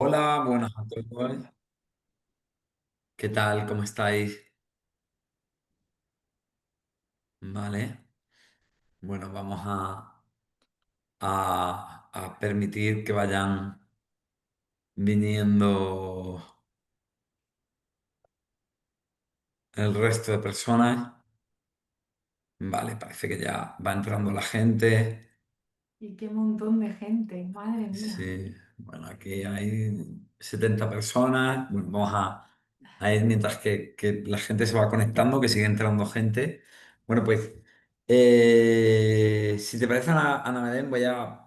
Hola, buenas a todos. ¿Qué tal? ¿Cómo estáis? Vale. Bueno, vamos a permitir que vayan viniendo el resto de personas. Vale, parece que ya va entrando la gente. Y qué montón de gente, madre mía. Sí, bueno, aquí hay 70 personas. Bueno, a ir mientras que la gente se va conectando, que sigue entrando gente. Bueno, pues, si te parece, Ana Belén, voy a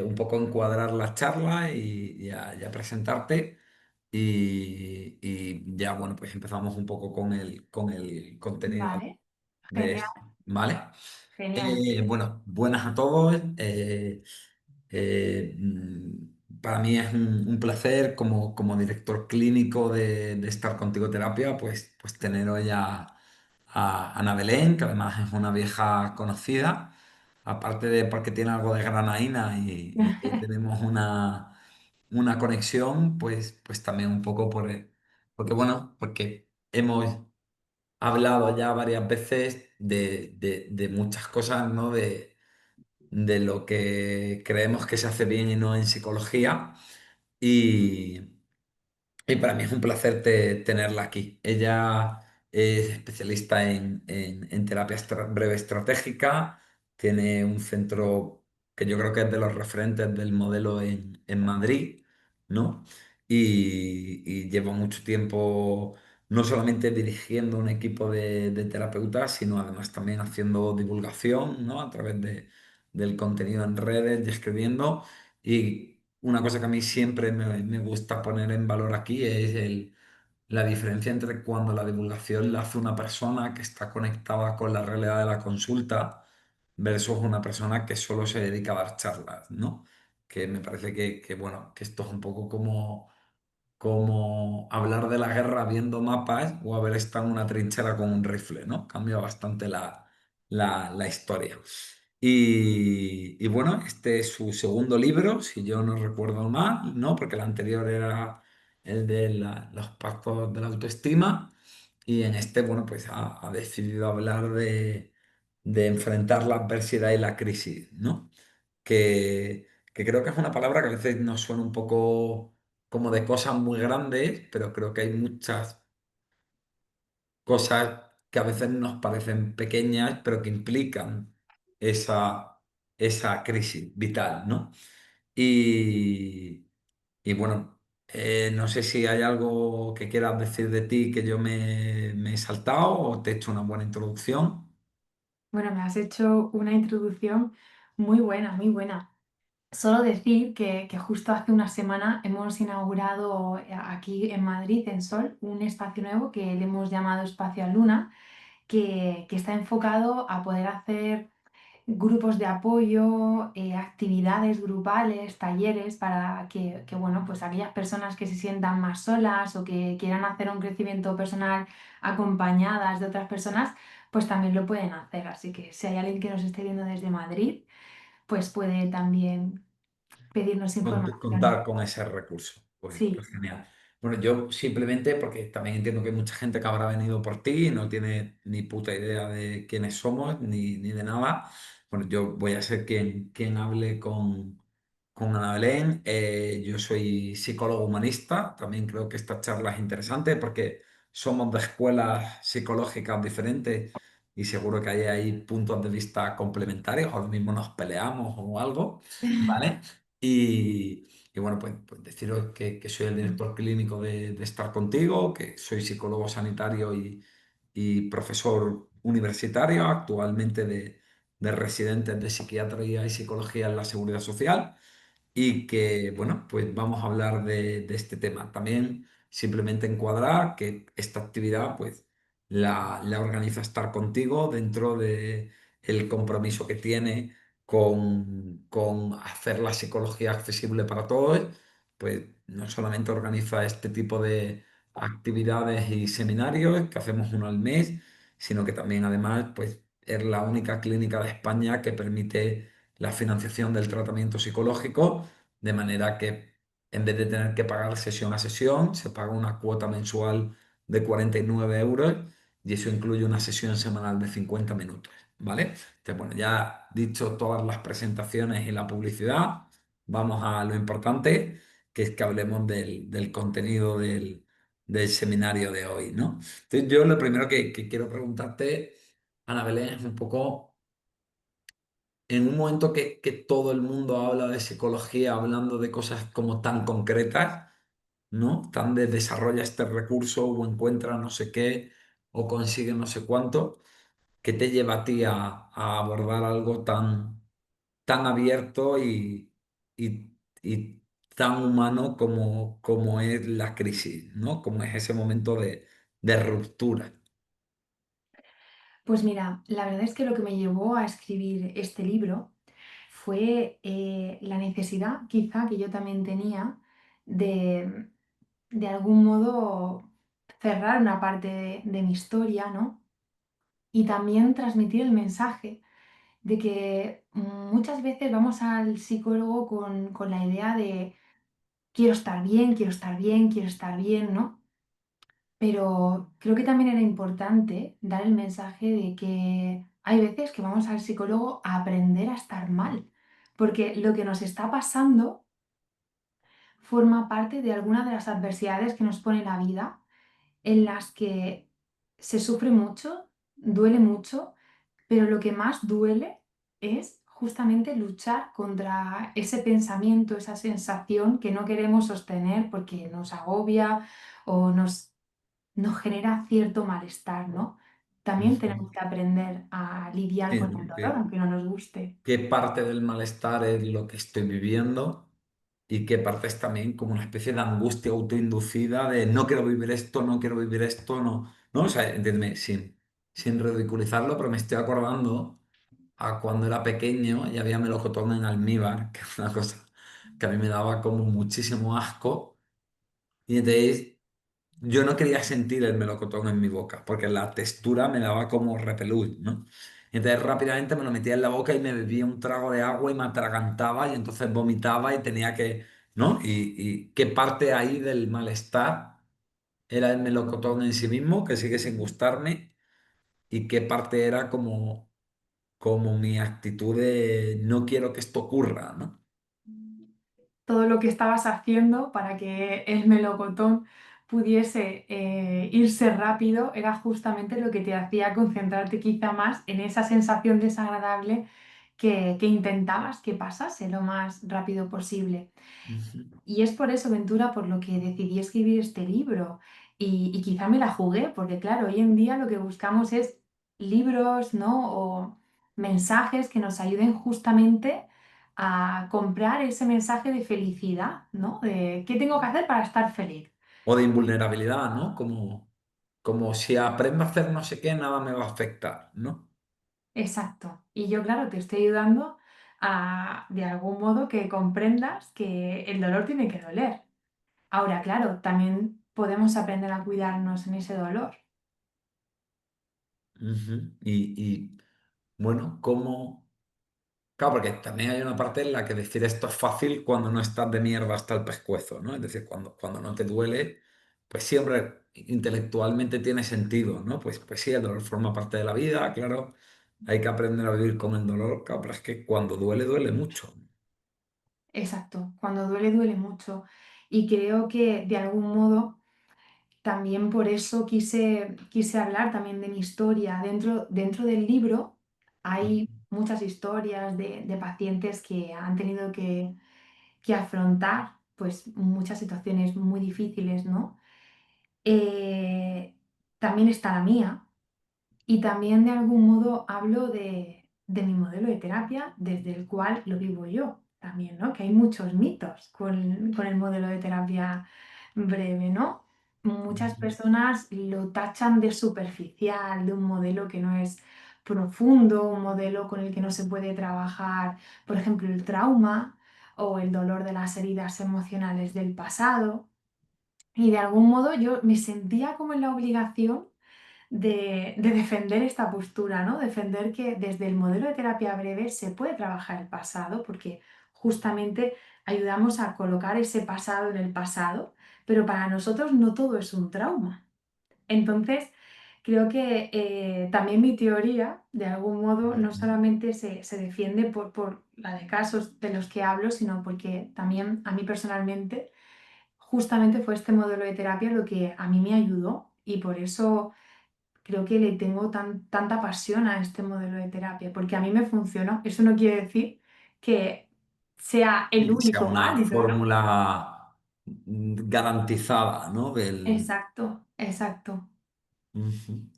un poco encuadrar la charla y a presentarte. Y ya, bueno, pues empezamos un poco con el contenido Vale, de genial, esto, ¿vale? genial. Bueno, buenas a todos. Para mí es un placer como director clínico de Estar Contigo Terapia, pues tener hoy a Ana Belén, que además es una vieja conocida, aparte de porque tiene algo de granaína y ahí tenemos una conexión, pues también un poco porque bueno, porque hemos hablado ya varias veces de muchas cosas, ¿no? De lo que creemos que se hace bien y no en psicología. Y, y para mí es un placer tenerla aquí. Ella es especialista en terapia breve estratégica, tiene un centro que yo creo que es de los referentes del modelo en Madrid, ¿no? Y lleva mucho tiempo no solamente dirigiendo un equipo de terapeutas, sino además también haciendo divulgación, ¿no? A través del contenido en redes y escribiendo. Y una cosa que a mí siempre me gusta poner en valor aquí es la diferencia entre cuando la divulgación la hace una persona que está conectada con la realidad de la consulta versus una persona que solo se dedica a dar charlas, ¿no? Que me parece bueno, que esto es un poco como hablar de la guerra viendo mapas o haber estado en una trinchera con un rifle, ¿no? Cambia bastante la historia. Y bueno, este es su segundo libro, si yo no recuerdo mal, ¿no? Porque el anterior era el de los pactos de la autoestima. Y en este, bueno, pues ha decidido hablar de enfrentar la adversidad y la crisis, ¿no? Que creo que es una palabra que a veces nos suena un poco como de cosas muy grandes, pero creo que hay muchas cosas que a veces nos parecen pequeñas, pero que implican esa crisis vital, ¿no? Y, y bueno, no sé si hay algo que quieras decir de ti que yo me he saltado o te he hecho una buena introducción. Bueno, me has hecho una introducción muy buena, muy buena. Solo decir que justo hace una semana hemos inaugurado aquí en Madrid, en Sol, un espacio nuevo que le hemos llamado Espacio Luna, que está enfocado a poder hacer grupos de apoyo, actividades grupales, talleres para que, bueno, pues aquellas personas que se sientan más solas o que quieran hacer un crecimiento personal acompañadas de otras personas, pues también lo pueden hacer. Así que si hay alguien que nos esté viendo desde Madrid, pues puede también pedirnos información. Contar con ese recurso. Pues Sí. genial. Bueno, yo simplemente, porque también entiendo que hay mucha gente que habrá venido por ti y no tiene ni puta idea de quiénes somos ni de nada. Bueno, yo voy a ser quien hable con Ana Belén. Yo soy psicólogo humanista. También creo que esta charla es interesante porque somos de escuelas psicológicas diferentes y seguro que hay puntos de vista complementarios. Ahora mismo nos peleamos o algo, ¿vale? Y bueno, pues deciros que soy el director clínico de Estar Contigo, que soy psicólogo sanitario y profesor universitario, actualmente de residentes de psiquiatría y psicología en la Seguridad Social y que, bueno, pues vamos a hablar de este tema. También simplemente encuadrar que esta actividad, pues, la organiza Estar Contigo dentro de el compromiso que tiene con hacer la psicología accesible para todos, pues no solamente organiza este tipo de actividades y seminarios, que hacemos uno al mes, sino que también además, pues, es la única clínica de España que permite la financiación del tratamiento psicológico, de manera que en vez de tener que pagar sesión a sesión, se paga una cuota mensual de 49 euros y eso incluye una sesión semanal de 50 minutos, ¿vale? Entonces, bueno, ya dicho todas las presentaciones y la publicidad, vamos a lo importante, que es que hablemos del contenido del seminario de hoy, ¿no? Entonces, yo lo primero que quiero preguntarte, Ana Belén, es un poco en un momento que todo el mundo habla de psicología, hablando de cosas como tan concretas, ¿no? Tan de desarrolla este recurso o encuentra no sé qué o consigue no sé cuánto, ¿qué te lleva a ti a abordar algo tan abierto y tan humano como es la crisis, ¿no? Como es ese momento de ruptura. Pues mira, la verdad es que lo que me llevó a escribir este libro fue la necesidad, quizá que yo también tenía, de, de algún modo cerrar una parte de mi historia, ¿no? Y también transmitir el mensaje de que muchas veces vamos al psicólogo con la idea de quiero estar bien, quiero estar bien, quiero estar bien, ¿no? Pero creo que también era importante dar el mensaje de que hay veces que vamos al psicólogo a aprender a estar mal, porque lo que nos está pasando forma parte de alguna de las adversidades que nos pone la vida, en las que se sufre mucho, duele mucho, pero lo que más duele es justamente luchar contra ese pensamiento, esa sensación que no queremos sostener porque nos agobia o nos genera cierto malestar, ¿no? También Ujú. tenemos que aprender a lidiar Sí, con el ¿no? dolor, aunque no nos guste. ¿Qué parte del malestar es lo que estoy viviendo? Y qué parte es también como una especie de angustia autoinducida de no quiero vivir esto, no quiero vivir esto, no. No, o sea, entiéndeme, sin ridiculizarlo, pero me estoy acordando a cuando era pequeño y había melocotón en almíbar, que es una cosa que a mí me daba como muchísimo asco. Y entonces yo no quería sentir el melocotón en mi boca, porque la textura me daba como repelús, ¿no? Y entonces rápidamente me lo metía en la boca y me bebía un trago de agua y me atragantaba y entonces vomitaba y tenía que, ¿no? Y qué parte ahí del malestar era el melocotón en sí mismo, que sigue sin gustarme, y qué parte era como mi actitud de no quiero que esto ocurra, ¿no? Todo lo que estabas haciendo para que el melocotón pudiese irse rápido era justamente lo que te hacía concentrarte quizá más en esa sensación desagradable que intentabas que pasase lo más rápido posible. Ujú. Y es por eso, Ventura, por lo que decidí escribir este libro. Y quizá me la jugué, porque claro, hoy en día lo que buscamos es libros, ¿no? O mensajes que nos ayuden justamente a comprar ese mensaje de felicidad, ¿no? De qué tengo que hacer para estar feliz. O de invulnerabilidad, ¿no? Como si aprendo a hacer no sé qué, nada me va a afectar, ¿no? Exacto. Y yo, claro, te estoy ayudando a, de algún modo, que comprendas que el dolor tiene que doler. Ahora, claro, también podemos aprender a cuidarnos en ese dolor. Ujú. Bueno, ¿cómo? Claro, porque también hay una parte en la que decir esto es fácil cuando no estás de mierda hasta el pescuezo, ¿no? Es decir, cuando no te duele, pues siempre intelectualmente tiene sentido, ¿no? Pues sí, el dolor forma parte de la vida, claro, hay que aprender a vivir con el dolor, claro, pero es que cuando duele, duele mucho. Exacto, cuando duele, duele mucho. Y creo que de algún modo también por eso quise hablar también de mi historia. Dentro del libro hay muchas historias de pacientes que han tenido que afrontar pues muchas situaciones muy difíciles, ¿no? Eh, También está la mía. Y también de algún modo hablo de mi modelo de terapia desde el cual lo vivo yo también, ¿no? Que hay muchos mitos con el modelo de terapia breve, ¿no? Muchas Ujú. personas lo tachan de superficial, de un modelo que no es profundo, un modelo con el que no se puede trabajar, por ejemplo, el trauma o el dolor de las heridas emocionales del pasado. Y de algún modo yo me sentía como en la obligación de defender esta postura, ¿no? Defender que desde el modelo de terapia breve se puede trabajar el pasado, porque justamente ayudamos a colocar ese pasado en el pasado, pero para nosotros no todo es un trauma. Entonces, creo que también mi teoría, de algún modo, no solamente se defiende por la de casos de los que hablo, sino porque también a mí personalmente, justamente fue este modelo de terapia lo que a mí me ayudó y por eso creo que le tengo tanta pasión a este modelo de terapia, porque a mí me funcionó. Eso no quiere decir que sea el Y que sea único una válido, ¿no? fórmula garantizada, ¿no? Exacto, exacto. Ujú.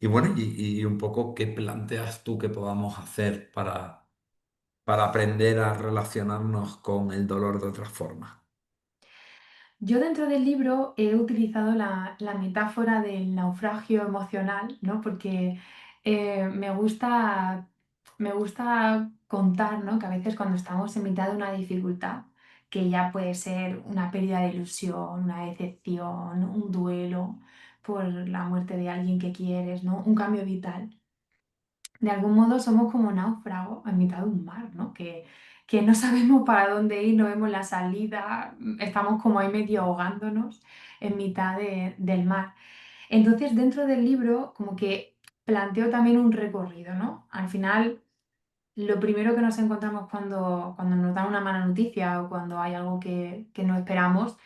Y bueno, y un poco qué planteas tú que podamos hacer para aprender a relacionarnos con el dolor de otra forma. Yo dentro del libro he utilizado la metáfora del naufragio emocional, ¿no? Porque me gusta contar, ¿no? Que a veces cuando estamos en mitad de una dificultad, que ya puede ser una pérdida de ilusión, una decepción, un duelo por la muerte de alguien que quieres, ¿no? Un cambio vital. De algún modo somos como náufragos en mitad de un mar, ¿no? Que no sabemos para dónde ir, no vemos la salida, estamos como ahí medio ahogándonos en mitad del mar. Entonces, dentro del libro, como que planteo también un recorrido, ¿no? Al final, lo primero que nos encontramos cuando nos dan una mala noticia o cuando hay algo que no esperamos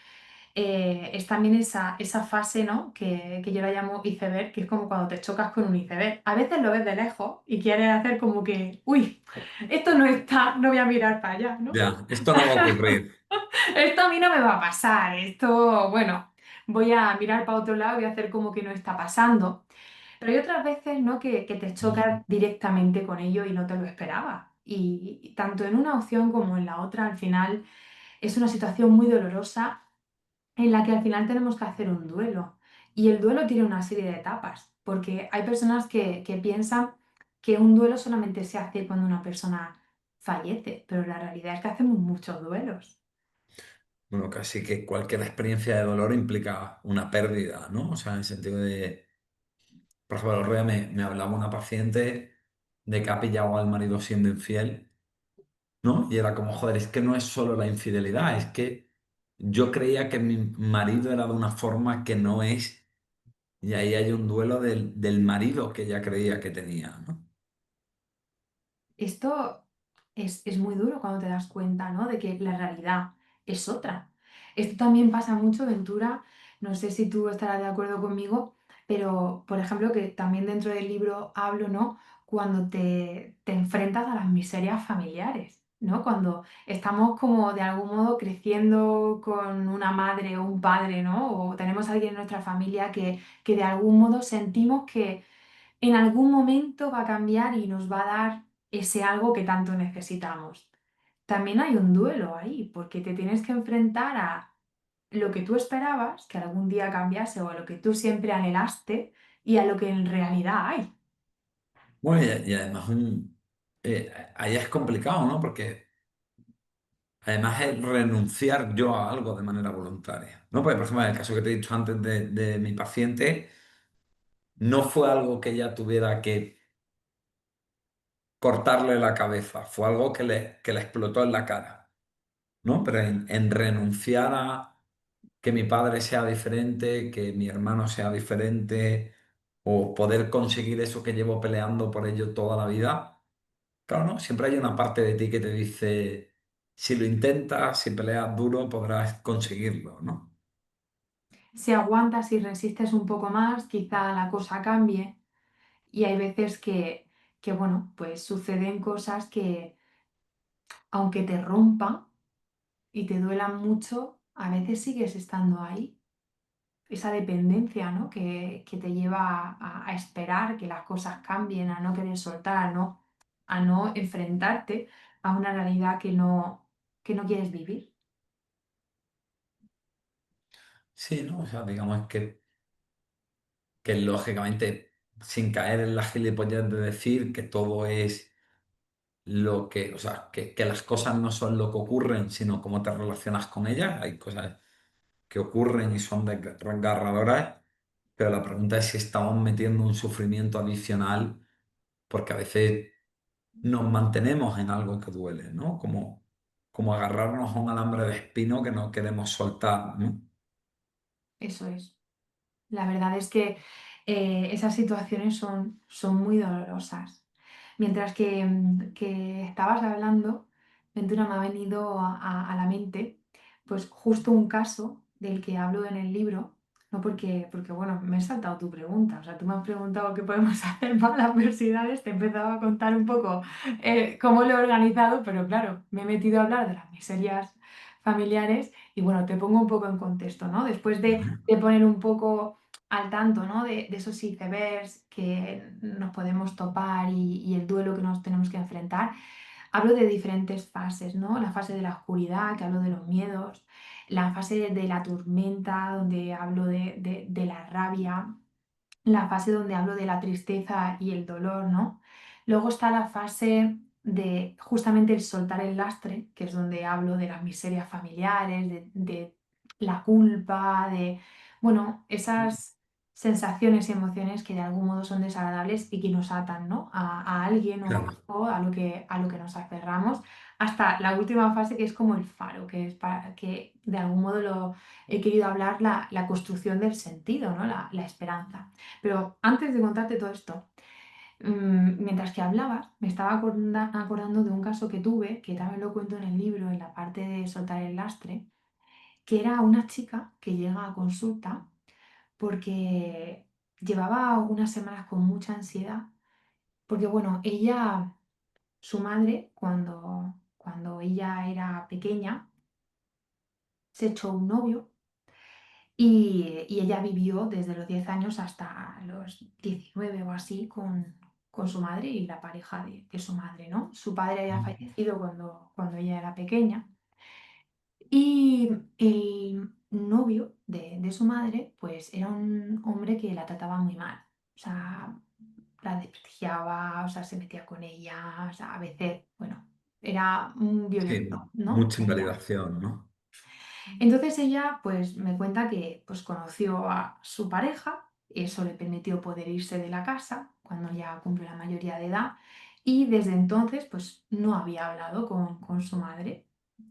es también esa fase, ¿no? Que yo la llamo iceberg, que es como cuando te chocas con un iceberg. A veces lo ves de lejos y quieres hacer como que, uy, esto no está, no voy a mirar para allá, ¿no? Ya, esto no va a ocurrir. Esto a mí no me va a pasar, esto, bueno, voy a mirar para otro lado y voy a hacer como que no está pasando. Pero hay otras veces, ¿no? Que te chocas Ujú. directamente con ello y no te lo esperabas. Y tanto en una opción como en la otra, al final es una situación muy dolorosa en la que al final tenemos que hacer un duelo. Y el duelo tiene una serie de etapas, porque hay personas que piensan que un duelo solamente se hace cuando una persona fallece, pero la realidad es que hacemos muchos duelos. Bueno, casi que cualquier experiencia de dolor implica una pérdida, ¿no? O sea, en el sentido de, por ejemplo, el otro día me hablaba una paciente de que ha pillado al marido siendo infiel, ¿no? Y era como, joder, es que no es solo la infidelidad, es que yo creía que mi marido era de una forma que no es, y ahí hay un duelo del marido que ella creía que tenía, ¿no? Esto es muy duro cuando te das cuenta, ¿no? De que la realidad es otra. Esto también pasa mucho, Ventura, no sé si tú estarás de acuerdo conmigo, pero por ejemplo que también dentro del libro hablo, ¿no? Cuando te enfrentas a las miserias familiares, ¿no? Cuando estamos como de algún modo creciendo con una madre o un padre, ¿no? O tenemos a alguien en nuestra familia que de algún modo sentimos que en algún momento va a cambiar y nos va a dar ese algo que tanto necesitamos. También hay un duelo ahí, porque te tienes que enfrentar a lo que tú esperabas que algún día cambiase o a lo que tú siempre anhelaste y a lo que en realidad hay. Bueno, y además ahí es complicado, ¿no? Porque además es renunciar yo a algo de manera voluntaria, ¿no? Porque, por ejemplo, en el caso que te he dicho antes de mi paciente, no fue algo que ella tuviera que cortarle la cabeza, fue algo que le explotó en la cara, ¿no? Pero en renunciar a que mi padre sea diferente, que mi hermano sea diferente, o poder conseguir eso que llevo peleando por ello toda la vida, claro, ¿no? Siempre hay una parte de ti que te dice, si lo intentas, si peleas duro, podrás conseguirlo, ¿no? Si aguantas y resistes un poco más, quizá la cosa cambie y hay veces bueno, pues suceden cosas que aunque te rompan y te duelan mucho, a veces sigues estando ahí esa dependencia, ¿no? Que te lleva a esperar que las cosas cambien, a no querer soltar, a no enfrentarte a una realidad que no quieres vivir. Sí, ¿no? O sea, digamos que lógicamente, sin caer en la gilipollez de decir que todo es lo que, o sea, que las cosas no son lo que ocurren, sino cómo te relacionas con ellas. Hay cosas que ocurren y son desgarradoras, pero la pregunta es si estamos metiendo un sufrimiento adicional, porque a veces nos mantenemos en algo que duele, ¿no? Como, como agarrarnos a un alambre de espino que no queremos soltar, ¿no? Eso es. La verdad es que esas situaciones son muy dolorosas. Mientras que estabas hablando, Ventura, me ha venido a la mente, pues justo un caso del que hablo en el libro, no porque bueno, me he saltado tu pregunta, o sea, tú me has preguntado qué podemos hacer para las adversidades, te he empezado a contar un poco cómo lo he organizado, pero claro, me he metido a hablar de las miserias familiares y bueno, te pongo un poco en contexto, ¿no? Después de poner un poco al tanto, ¿no? De esos icebergs que nos podemos topar y el duelo que nos tenemos que enfrentar. Hablo de diferentes fases, ¿no? La fase de la oscuridad, que hablo de los miedos, la fase de la tormenta, donde hablo de la rabia, la fase donde hablo de la tristeza y el dolor, ¿no? Luego está la fase de justamente el soltar el lastre, que es donde hablo de las miserias familiares, de la culpa, de, bueno, esas sensaciones y emociones que de algún modo son desagradables y que nos atan, ¿no? A alguien o a Claro. algo a lo que nos aferramos, hasta la última fase que es como el faro, que es para que de algún modo lo he querido hablar, la construcción del sentido, ¿no? La esperanza. Pero antes de contarte todo esto, mientras que hablabas, me estaba acordando de un caso que tuve, que también lo cuento en el libro, en la parte de soltar el lastre, que era una chica que llega a consulta porque llevaba unas semanas con mucha ansiedad, porque bueno, ella, su madre, cuando ella era pequeña, se echó un novio. Y ella vivió desde los 10 años hasta los 19 o así con su madre y la pareja de su madre, ¿no? Su padre había fallecido cuando ella era pequeña y el novio de su madre, pues era un hombre que la trataba muy mal. O sea, la desprestigiaba, o sea, se metía con ella, o sea, a veces, bueno, era un Sí, violento, ¿no? mucha invalidación, ¿no? Entonces ella pues me cuenta que pues conoció a su pareja, eso le permitió poder irse de la casa cuando ya cumplió la mayoría de edad y desde entonces pues no había hablado con su madre.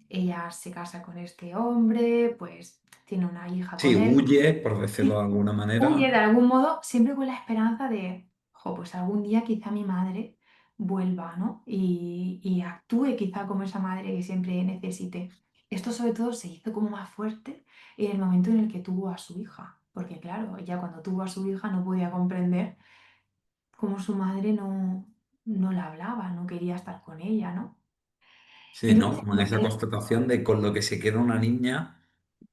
Ella se casa con este hombre, pues tiene una hija Sí, con él huye, por decirlo de y alguna huye manera. de algún modo siempre con la esperanza de, jo, pues algún día quizá mi madre vuelva, ¿no? Y actúe quizá como esa madre que siempre necesite. Esto sobre todo se hizo como más fuerte en el momento en el que tuvo a su hija, porque claro, ella cuando tuvo a su hija no podía comprender cómo su madre no la hablaba, no quería estar con ella, ¿no? Sí, ¿no? Entonces, Como en lo esa que... constatación de con lo que se queda una niña,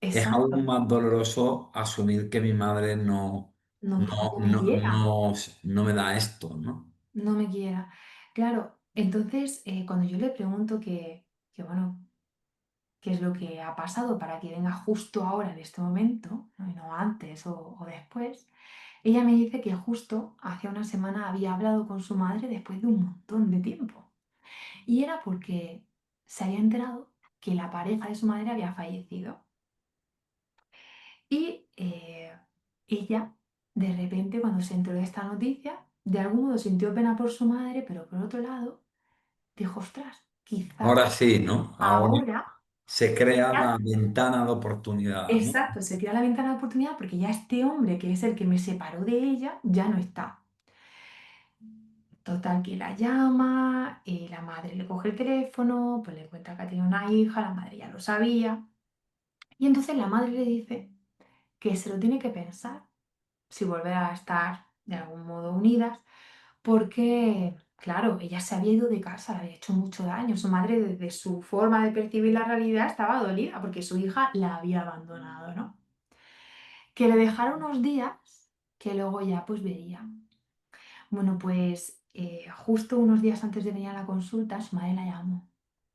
es aún Exacto, más doloroso asumir que mi madre no, no, no me no, quiera. no, no me da esto, ¿no? No me quiera. Claro, entonces cuando yo le pregunto bueno, qué es lo que ha pasado para que venga justo ahora en este momento, ¿no? Y no antes o después, ella me dice que justo hace una semana había hablado con su madre después de un montón de tiempo. Y era porque se había enterado que la pareja de su madre había fallecido. Y ella, de repente, cuando se enteró de esta noticia, de algún modo sintió pena por su madre, pero por otro lado, dijo, ostras, quizá Ahora sí, ¿no? Ahora ahora, se crea la ya, ventana de oportunidad, ¿no? exacto, se crea la ventana de oportunidad porque ya este hombre, que es el que me separó de ella, ya no está. Total, que la llama, la madre le coge el teléfono, pues le cuenta que tiene una hija, la madre ya lo sabía. Y entonces la madre le dice que se lo tiene que pensar si volver a estar de algún modo unidas, porque, claro, ella se había ido de casa, le había hecho mucho daño. Su madre, desde su forma de percibir la realidad, estaba dolida porque su hija la había abandonado, ¿no? Que le dejara unos días que luego ya pues vería. Bueno, pues justo unos días antes de venir a la consulta, su madre la llamó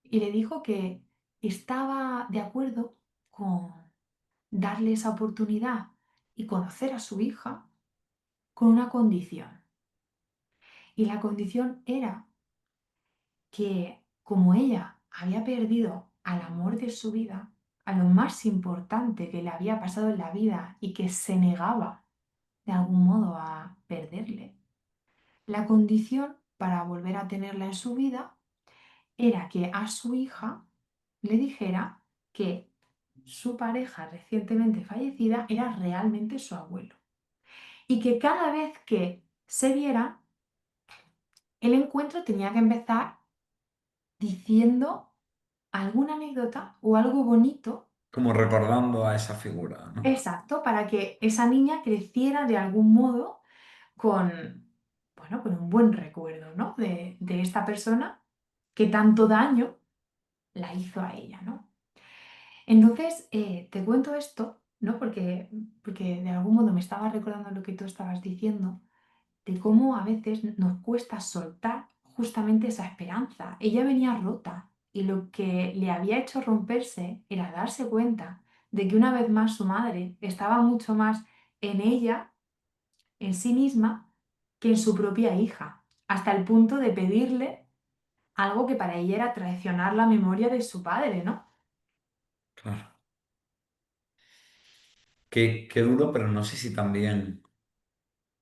y le dijo que estaba de acuerdo con darle esa oportunidad y conocer a su hija con una condición. Y la condición era que como ella había perdido al amor de su vida, a lo más importante que le había pasado en la vida y que se negaba de algún modo a perderle, la condición para volver a tenerla en su vida era que a su hija le dijera que su pareja recientemente fallecida era realmente su abuelo. Y que cada vez que se viera, el encuentro tenía que empezar diciendo alguna anécdota o algo bonito, Como recordando a esa figura, ¿no? exacto, para que esa niña creciera de algún modo con, bueno, con un buen recuerdo, ¿no? De esta persona que tanto daño la hizo a ella, ¿no? Entonces, te cuento esto, ¿no? Porque de algún modo me estaba recordando lo que tú estabas diciendo, de cómo a veces nos cuesta soltar justamente esa esperanza. Ella venía rota y lo que le había hecho romperse era darse cuenta de que una vez más su madre estaba mucho más en ella, en sí misma, que en su propia hija, hasta el punto de pedirle algo que para ella era traicionar la memoria de su padre, ¿no? Claro. Qué duro, pero no sé si también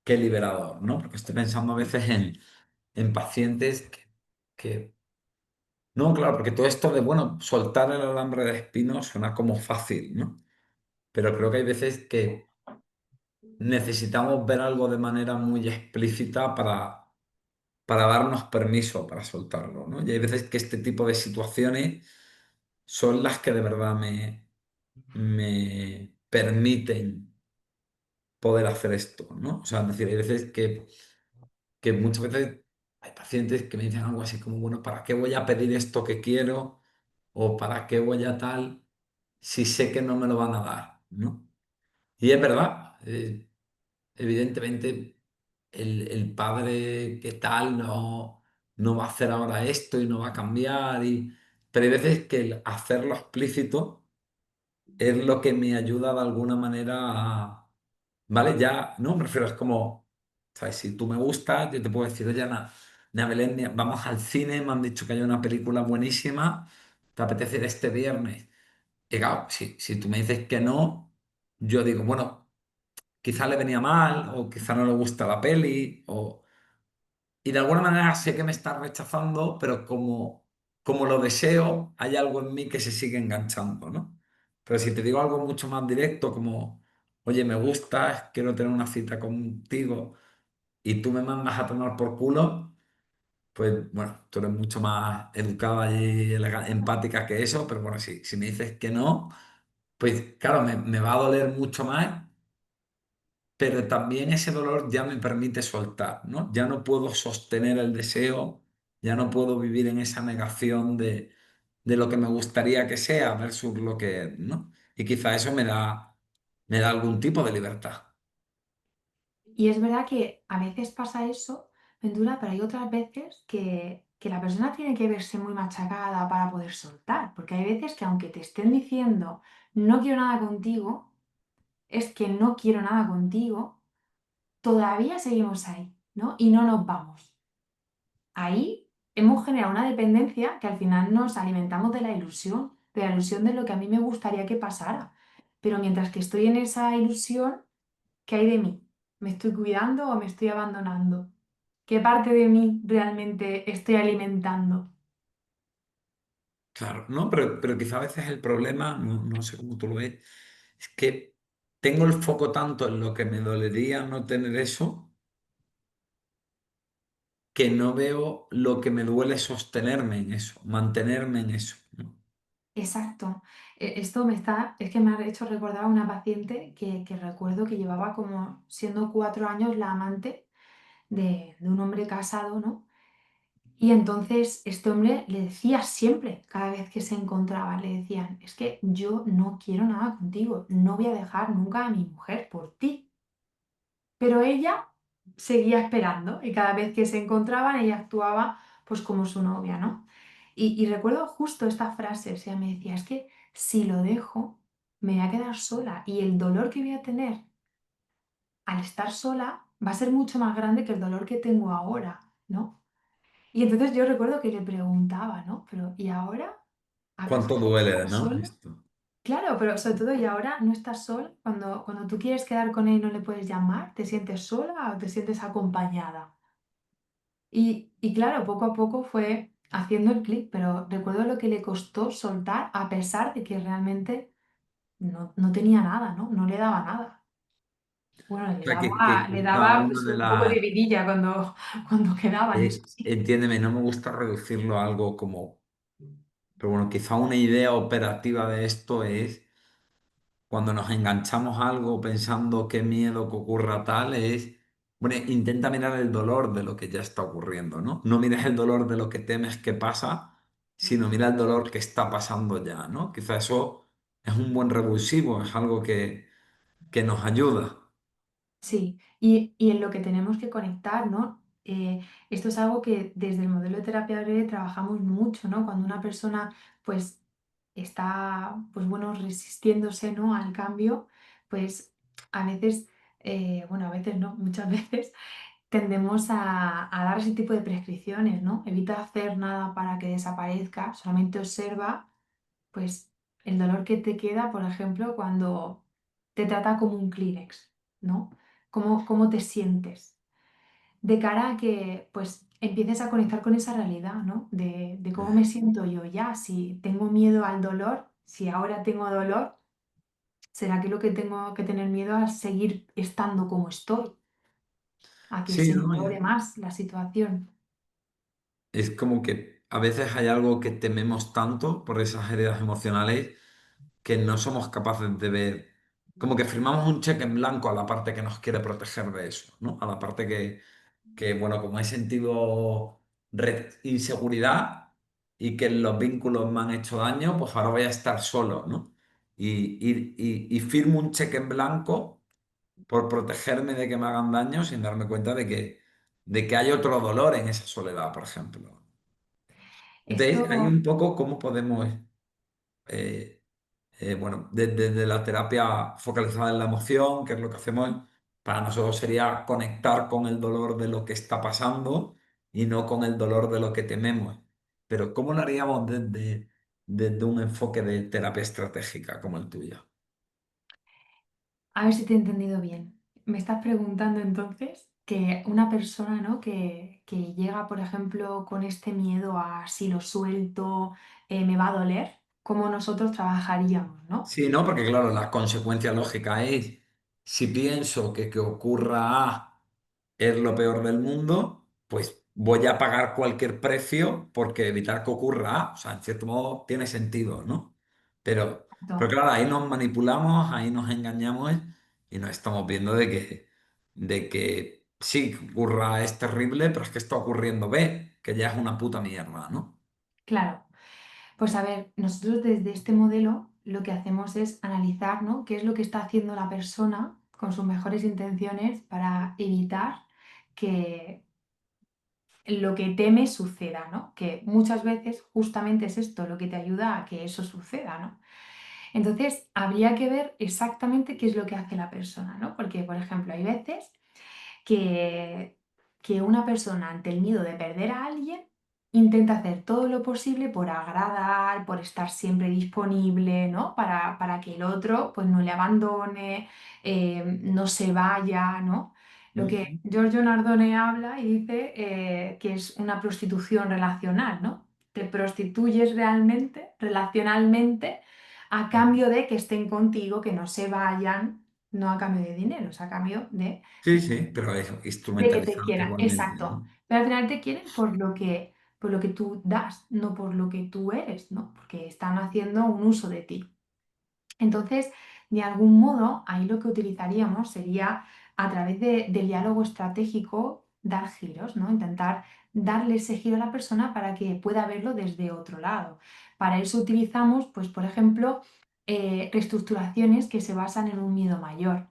qué liberador, ¿no? Porque estoy pensando a veces en pacientes que... No, claro, porque todo esto de, bueno, soltar el alambre de espino suena como fácil, ¿no? Pero creo que hay veces que necesitamos ver algo de manera muy explícita para darnos permiso para soltarlo, ¿no? Y hay veces que este tipo de situaciones son las que de verdad me permiten poder hacer esto, ¿no? O sea, es decir, hay veces que muchas veces hay pacientes que me dicen algo así como, bueno, ¿para qué voy a pedir esto que quiero? ¿O para qué voy a tal si sé que no me lo van a dar, ¿no? Y es verdad, evidentemente el padre que tal no va a hacer ahora esto y no va a cambiar, pero hay veces que el hacerlo explícito es lo que me ayuda de alguna manera a, ¿vale? Ya, no, me refiero, es como, ¿sabes? Si tú me gustas, yo te puedo decir, oye, Ana, Belén, vamos al cine, me han dicho que hay una película buenísima, ¿te apetece ir este viernes? Y claro, si tú me dices que no, yo digo, bueno, quizá le venía mal, o quizá no le gusta la peli, y de alguna manera sé que me está rechazando, pero como lo deseo, hay algo en mí que se sigue enganchando, ¿no? Pero si te digo algo mucho más directo, como, oye, me gustas, quiero tener una cita contigo, y tú me mandas a tomar por culo, pues bueno, tú eres mucho más educada y empática que eso, pero bueno, si me dices que no, pues claro, me va a doler mucho más, pero también ese dolor ya me permite soltar, ¿no? Ya no puedo sostener el deseo, ya no puedo vivir en esa negación de lo que me gustaría que sea versus lo que es, ¿no? Y quizá eso me da algún tipo de libertad. Y es verdad que a veces pasa eso, Ventura, pero hay otras veces que la persona tiene que verse muy machacada para poder soltar, porque hay veces que aunque te estén diciendo no quiero nada contigo, es que no quiero nada contigo, todavía seguimos ahí, ¿no? Y no nos vamos. Ahí hemos generado una dependencia que al final nos alimentamos de la ilusión de lo que a mí me gustaría que pasara. Pero mientras que estoy en esa ilusión, ¿qué hay de mí? ¿Me estoy cuidando o me estoy abandonando? ¿Qué parte de mí realmente estoy alimentando? Claro, no, pero quizá a veces el problema, no sé cómo tú lo ves, es que tengo el foco tanto en lo que me dolería no tener eso, que no veo lo que me duele sostenerme en eso, mantenerme en eso, ¿no? Exacto. Esto es que me ha hecho recordar a una paciente que recuerdo que llevaba como siendo 4 años la amante de un hombre casado, ¿no? Y entonces este hombre le decía siempre, cada vez que se encontraban, le decían, es que yo no quiero nada contigo, no voy a dejar nunca a mi mujer por ti. Pero ella seguía esperando y cada vez que se encontraban ella actuaba pues como su novia, ¿no? Y recuerdo justo esta frase, o sea, me decía, es que si lo dejo, me voy a quedar sola y el dolor que voy a tener al estar sola va a ser mucho más grande que el dolor que tengo ahora, ¿no? Y entonces yo recuerdo que le preguntaba, ¿no? Pero ¿y ahora? ¿Acaso ¿Cuánto duele, estás no? sola? Esto. Claro, pero sobre todo, ¿y ahora no estás sola? Cuando tú quieres quedar con él no le puedes llamar, ¿te sientes sola o te sientes acompañada? Y claro, poco a poco fue haciendo el clic, pero recuerdo lo que le costó soltar a pesar de que realmente no tenía nada, ¿no? No le daba nada. Bueno, O sea, que le quizá daba una pues de un poco de las... vidilla cuando, cuando quedaban, eso sí. entiéndeme, no me gusta reducirlo a algo como... Pero bueno, quizá una idea operativa de esto es cuando nos enganchamos a algo pensando qué miedo que ocurra tal, es, bueno, intenta mirar el dolor de lo que ya está ocurriendo, ¿no? No mires el dolor de lo que temes que pasa, sino mira el dolor que está pasando ya, ¿no? Quizá eso es un buen revulsivo, es algo que nos ayuda. Sí, y en lo que tenemos que conectar, ¿no? Esto es algo que desde el modelo de terapia breve trabajamos mucho, ¿no? Cuando una persona, pues, está, pues, bueno, resistiéndose, ¿no? Al cambio, pues, a veces, bueno, a veces no, muchas veces tendemos a dar ese tipo de prescripciones, ¿no? Evita hacer nada para que desaparezca, solamente observa pues el dolor que te queda, por ejemplo, cuando te trata como un Kleenex, ¿no? ¿Cómo te sientes? De cara a que pues empieces a conectar con esa realidad, ¿no? De cómo me siento yo ya, si tengo miedo al dolor, si ahora tengo dolor, ¿será que lo que tengo que tener miedo a seguir estando como estoy? A que Sí, se ¿no? empeore más la situación. Es como que a veces hay algo que tememos tanto por esas heridas emocionales que no somos capaces de ver, como que firmamos un cheque en blanco a la parte que nos quiere proteger de eso, ¿no? A la parte bueno, como he sentido inseguridad y que los vínculos me han hecho daño, pues ahora voy a estar solo, ¿no? Y firmo un cheque en blanco por protegerme de que me hagan daño sin darme cuenta de que hay otro dolor en esa soledad, por ejemplo. Entonces, hay Esto, un poco cómo podemos eh, bueno, desde la terapia focalizada en la emoción, que es lo que hacemos, para nosotros sería conectar con el dolor de lo que está pasando y no con el dolor de lo que tememos. Pero ¿cómo lo haríamos desde un enfoque de terapia estratégica como el tuyo? a ver si te he entendido bien. Me estás preguntando entonces que una persona, ¿no? que llega, por ejemplo, con este miedo a si lo suelto, me va a doler, ¿cómo nosotros trabajaríamos, ¿no? Sí, ¿no? Porque claro, la consecuencia lógica es, si pienso que ocurra A es lo peor del mundo, pues voy a pagar cualquier precio porque evitar que ocurra A. O sea, en cierto modo tiene sentido, ¿no? Pero Exacto. claro, ahí nos manipulamos, ahí nos engañamos y nos estamos viendo de que sí, que ocurra es terrible, pero es que está ocurriendo B, que ya es una puta mierda, ¿no? Claro. Pues a ver, nosotros desde este modelo lo que hacemos es analizar, ¿no? qué es lo que está haciendo la persona con sus mejores intenciones para evitar que lo que teme suceda, ¿no? Que muchas veces justamente es esto lo que te ayuda a que eso suceda, ¿no? Entonces, habría que ver exactamente qué es lo que hace la persona, ¿no? Porque, por ejemplo, hay veces que, que una persona ante el miedo de perder a alguien intenta hacer todo lo posible por agradar, por estar siempre disponible, ¿no? Para que el otro pues no le abandone, no se vaya, ¿no? Lo que Mm. Giorgio Nardone habla y dice que es una prostitución relacional, ¿no? Te prostituyes realmente, relacionalmente, a cambio de que estén contigo, que no se vayan, no a cambio de dinero, es a cambio Sí, sí, pero es de que te instrumentalizarte quieran, igualmente, exacto. ¿no? Pero al final te quieren por lo que tú das, no por lo que tú eres, ¿no? Porque están haciendo un uso de ti. Entonces, de algún modo, ahí lo que utilizaríamos sería a través del diálogo estratégico dar giros, ¿no? Intentar darle ese giro a la persona para que pueda verlo desde otro lado. Para eso utilizamos, pues, por ejemplo, reestructuraciones que se basan en un miedo mayor.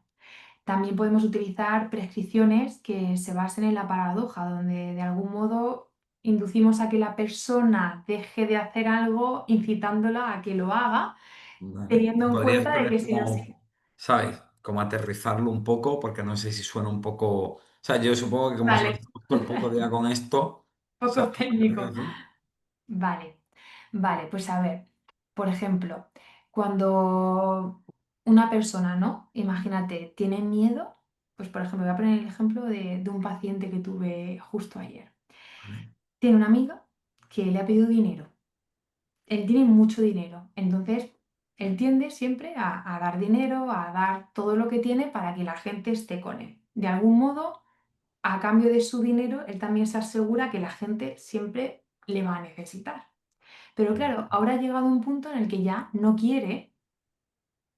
También podemos utilizar prescripciones que se basen en la paradoja, donde de algún modo inducimos a que la persona deje de hacer algo incitándola a que lo haga, Vale. teniendo en Podrías cuenta de poner que si no es como, ¿sabes? Como aterrizarlo un poco, porque no sé si suena un poco. O sea, yo supongo que como se vale, estamos todo el puto día con esto, poco ¿sabes lo que quiero técnico. decir? Vale, vale, pues a ver, por ejemplo, cuando una persona, ¿no? Imagínate, tiene miedo, pues por ejemplo, voy a poner el ejemplo de un paciente que tuve justo ayer. Vale. Tiene una amiga que le ha pedido dinero. Él tiene mucho dinero, entonces él tiende siempre a dar dinero, a dar todo lo que tiene para que la gente esté con él. De algún modo, a cambio de su dinero, él también se asegura que la gente siempre le va a necesitar. Pero claro, ahora ha llegado un punto en el que ya no quiere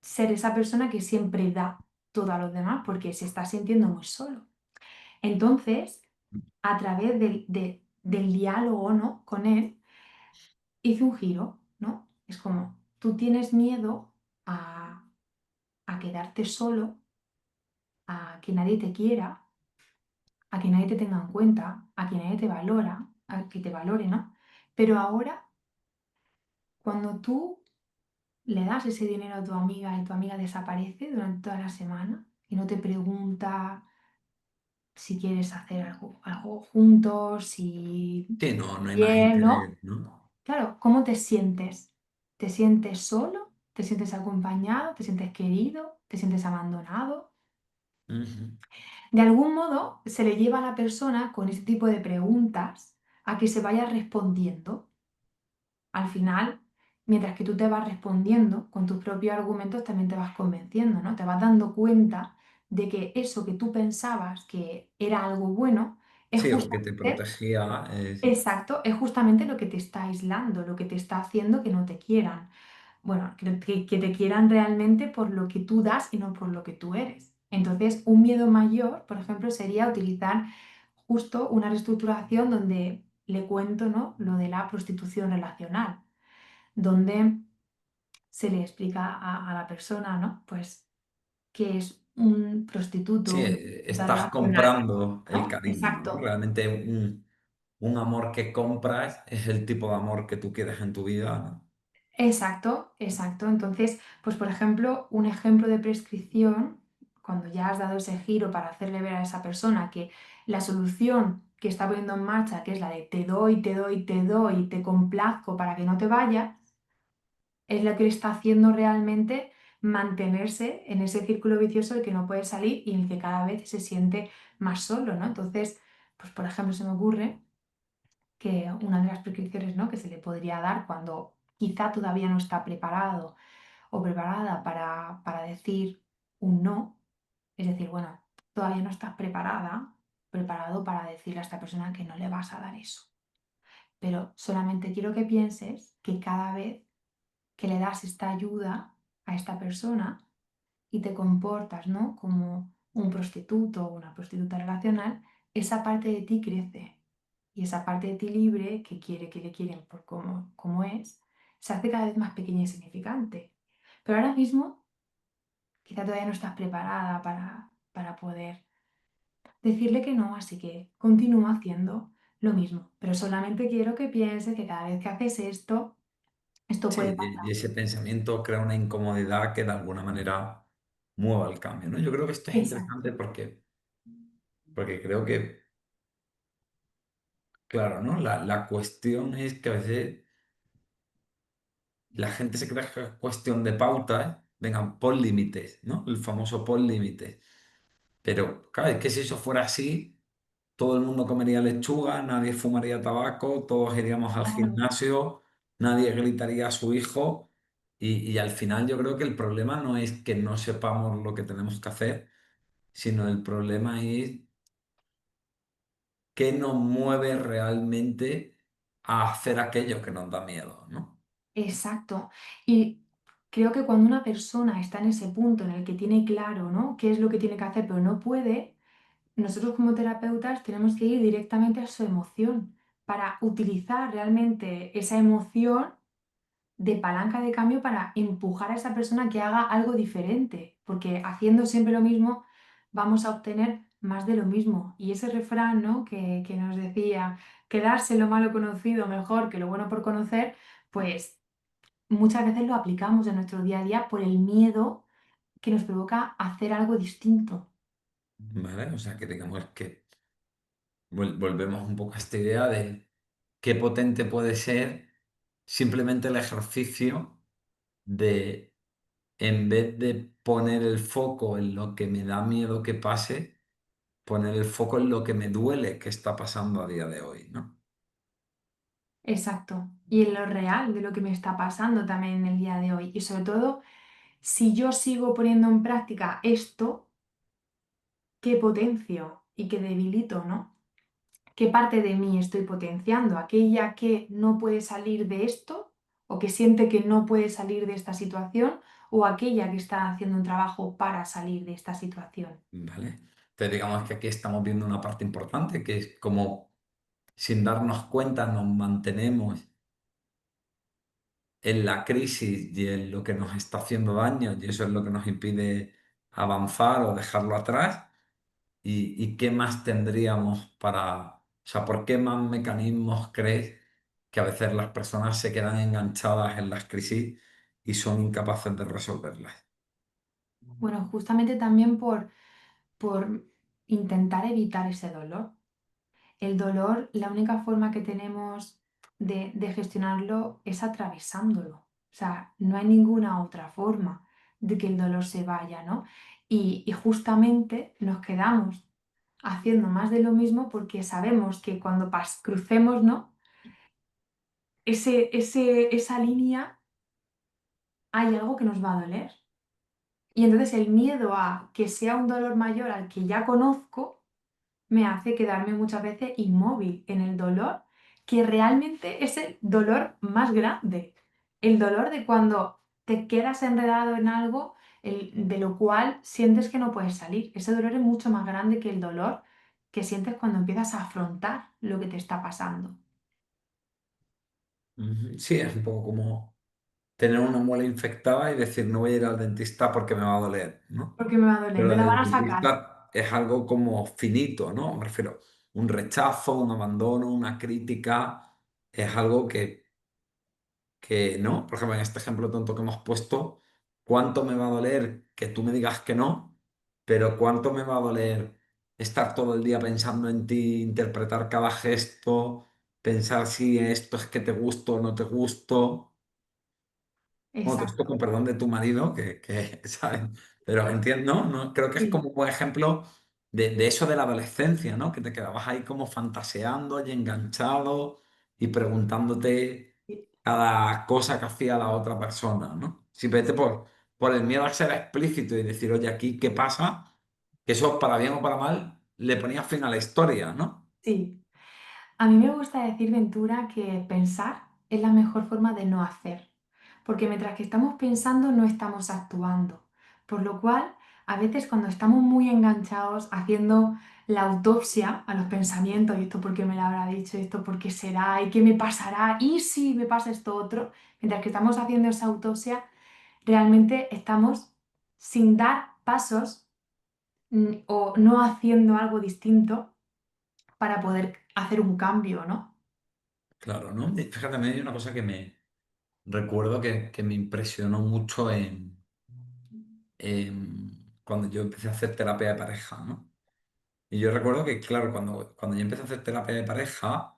ser esa persona que siempre da todo a los demás porque se está sintiendo muy solo. Entonces, a través del diálogo, ¿no? con él, hice un giro, ¿no? Es como, tú tienes miedo a quedarte solo, a que nadie te quiera, a que nadie te tenga en cuenta, a que nadie te valora, a que te valore, ¿no? Pero ahora, cuando tú le das ese dinero a tu amiga y tu amiga desaparece durante toda la semana y no te pregunta si quieres hacer algo juntos, si Sí, no, no hay más bien, ¿no? interés, ¿no? Claro, ¿cómo te sientes? ¿Te sientes solo? ¿Te sientes acompañado? ¿Te sientes querido? ¿Te sientes abandonado? Ujú. De algún modo se le lleva a la persona con ese tipo de preguntas a que se vaya respondiendo. Al final, mientras que tú te vas respondiendo con tus propios argumentos, también te vas convenciendo, ¿no? Te vas dando cuenta de que eso que tú pensabas que era algo bueno es Sí, o que te justamente, protegía. exacto, es justamente lo que te está aislando, lo que te está haciendo que no te quieran. Bueno, que te quieran realmente por lo que tú das y no por lo que tú eres. Entonces, un miedo mayor, por ejemplo, sería utilizar justo una reestructuración donde le cuento, ¿no? lo de la prostitución relacional, donde se le explica a la persona, ¿no? Pues que es un prostituto, Sí, una prostituta estás relacional, comprando el ¿no? cariño, ¿no? Exacto. Realmente un amor que compras es el tipo de amor que tú quieres en tu vida, ¿no? Exacto, exacto. Entonces, pues por ejemplo, un ejemplo de prescripción, cuando ya has dado ese giro para hacerle ver a esa persona que la solución que está poniendo en marcha, que es la de te doy, te doy, te doy, te complazco para que no te vayas, es lo que le está haciendo realmente mantenerse en ese círculo vicioso del que no puede salir y en el que cada vez se siente más solo, ¿no? Entonces, pues por ejemplo, se me ocurre que una de las prescripciones, ¿no? que se le podría dar cuando quizá todavía no está preparado o preparada para decir un no, es decir, bueno, todavía no estás preparada, preparado para decirle a esta persona que no le vas a dar eso. Pero solamente quiero que pienses que cada vez que le das esta ayuda a esta persona y te comportas, ¿no? como un prostituto o una prostituta relacional, esa parte de ti crece. Y esa parte de ti libre, que quiere que le quieren por como es, se hace cada vez más pequeña y significante. Pero ahora mismo quizá todavía no estás preparada para poder decirle que no, así que continúa haciendo lo mismo. Pero solamente quiero que pienses que cada vez que haces esto Sí, puede y pasar. ese pensamiento crea una incomodidad que de alguna manera mueva el cambio, ¿no? Yo creo que esto es Exacto, interesante porque creo que, claro, ¿no? La cuestión es que a veces la gente se cree que es cuestión de pautas, vengan, pon límites, ¿no? El famoso pon límites. Pero, claro, es que si eso fuera así, todo el mundo comería lechuga, nadie fumaría tabaco, todos iríamos al claro, gimnasio, nadie gritaría a su hijo y al final yo creo que el problema no es que no sepamos lo que tenemos que hacer, sino el problema es qué nos mueve realmente a hacer aquello que nos da miedo, ¿no? exacto. Y creo que cuando una persona está en ese punto en el que tiene claro, ¿no? qué es lo que tiene que hacer, pero no puede, nosotros como terapeutas tenemos que ir directamente a su emoción para utilizar realmente esa emoción de palanca de cambio para empujar a esa persona que haga algo diferente, porque haciendo siempre lo mismo vamos a obtener más de lo mismo. Y ese refrán, ¿no? que nos decía, quedarse lo malo conocido mejor que lo bueno por conocer, pues muchas veces lo aplicamos en nuestro día a día por el miedo que nos provoca hacer algo distinto. ¿Vale? O sea, que digamos que volvemos un poco a esta idea de qué potente puede ser simplemente el ejercicio de, en vez de poner el foco en lo que me da miedo que pase, poner el foco en lo que me duele que está pasando a día de hoy, ¿no? exacto. Y en lo real de lo que me está pasando también en el día de hoy. Y sobre todo, si yo sigo poniendo en práctica esto, ¿qué potencio y qué debilito, ¿no? ¿Qué parte de mí estoy potenciando? ¿Aquella que no puede salir de esto o que siente que no puede salir de esta situación o aquella que está haciendo un trabajo para salir de esta situación? ¿Vale? Entonces digamos que aquí estamos viendo una parte importante, que es como sin darnos cuenta nos mantenemos en la crisis y en lo que nos está haciendo daño y eso es lo que nos impide avanzar o dejarlo atrás. Y qué más tendríamos o sea, por qué más mecanismos crees que a veces las personas se quedan enganchadas en las crisis y son incapaces de resolverlas? Bueno, justamente también por intentar evitar ese dolor. El dolor, la única forma que tenemos de gestionarlo es atravesándolo. O sea, no hay ninguna otra forma de que el dolor se vaya, ¿no? Y justamente nos quedamos haciendo más de lo mismo porque sabemos que cuando crucemos, ¿no? Esa línea hay algo que nos va a doler. Y entonces el miedo a que sea un dolor mayor al que ya conozco me hace quedarme muchas veces inmóvil en el dolor, que realmente es el dolor más grande. El dolor de cuando te quedas enredado en algo de lo cual sientes que no puedes salir. Ese dolor es mucho más grande que el dolor que sientes cuando empiezas a afrontar lo que te está pasando. Ujú. Sí, es un poco como tener una muela infectada y decir no voy a ir al dentista porque me va a doler, ¿no? Porque me va a doler, Pero me la el van a sacar. dentista es algo como finito, ¿no? Me refiero, un rechazo, un abandono, una crítica, es algo que no. Por ejemplo, en este ejemplo tonto que hemos puesto, ¿cuánto me va a doler que tú me digas que no? Pero ¿cuánto me va a doler estar todo el día pensando en ti, interpretar cada gesto, pensar si esto es que te gusto o no te gusto? Bueno, todo esto Exacto. con perdón de tu marido, ¿sabes? Pero entiendo, ¿no? Creo que es Sí, como un buen ejemplo de eso de la adolescencia, ¿no? Que te quedabas ahí como fantaseando y enganchado y preguntándote sí, cada cosa que hacía la otra persona, ¿no? Simplemente por el miedo a ser explícito y decir, oye, aquí, ¿qué pasa? Que eso, para bien o para mal, le ponía fin a la historia, ¿no? sí. A mí me gusta decir, Ventura, que pensar es la mejor forma de no hacer, porque mientras que estamos pensando no estamos actuando. Por lo cual, a veces cuando estamos muy enganchados haciendo la autopsia a los pensamientos, y esto por qué me lo habrá dicho, esto por qué será, y qué me pasará, y si me pasa esto otro, mientras que estamos haciendo esa autopsia, realmente estamos sin dar pasos o no haciendo algo distinto para poder hacer un cambio, ¿no? Claro, ¿no? Y fíjate, me hay una cosa que me recuerdo que me impresionó mucho cuando yo empecé a hacer terapia de pareja, ¿no? Y yo recuerdo que, claro, cuando yo empecé a hacer terapia de pareja,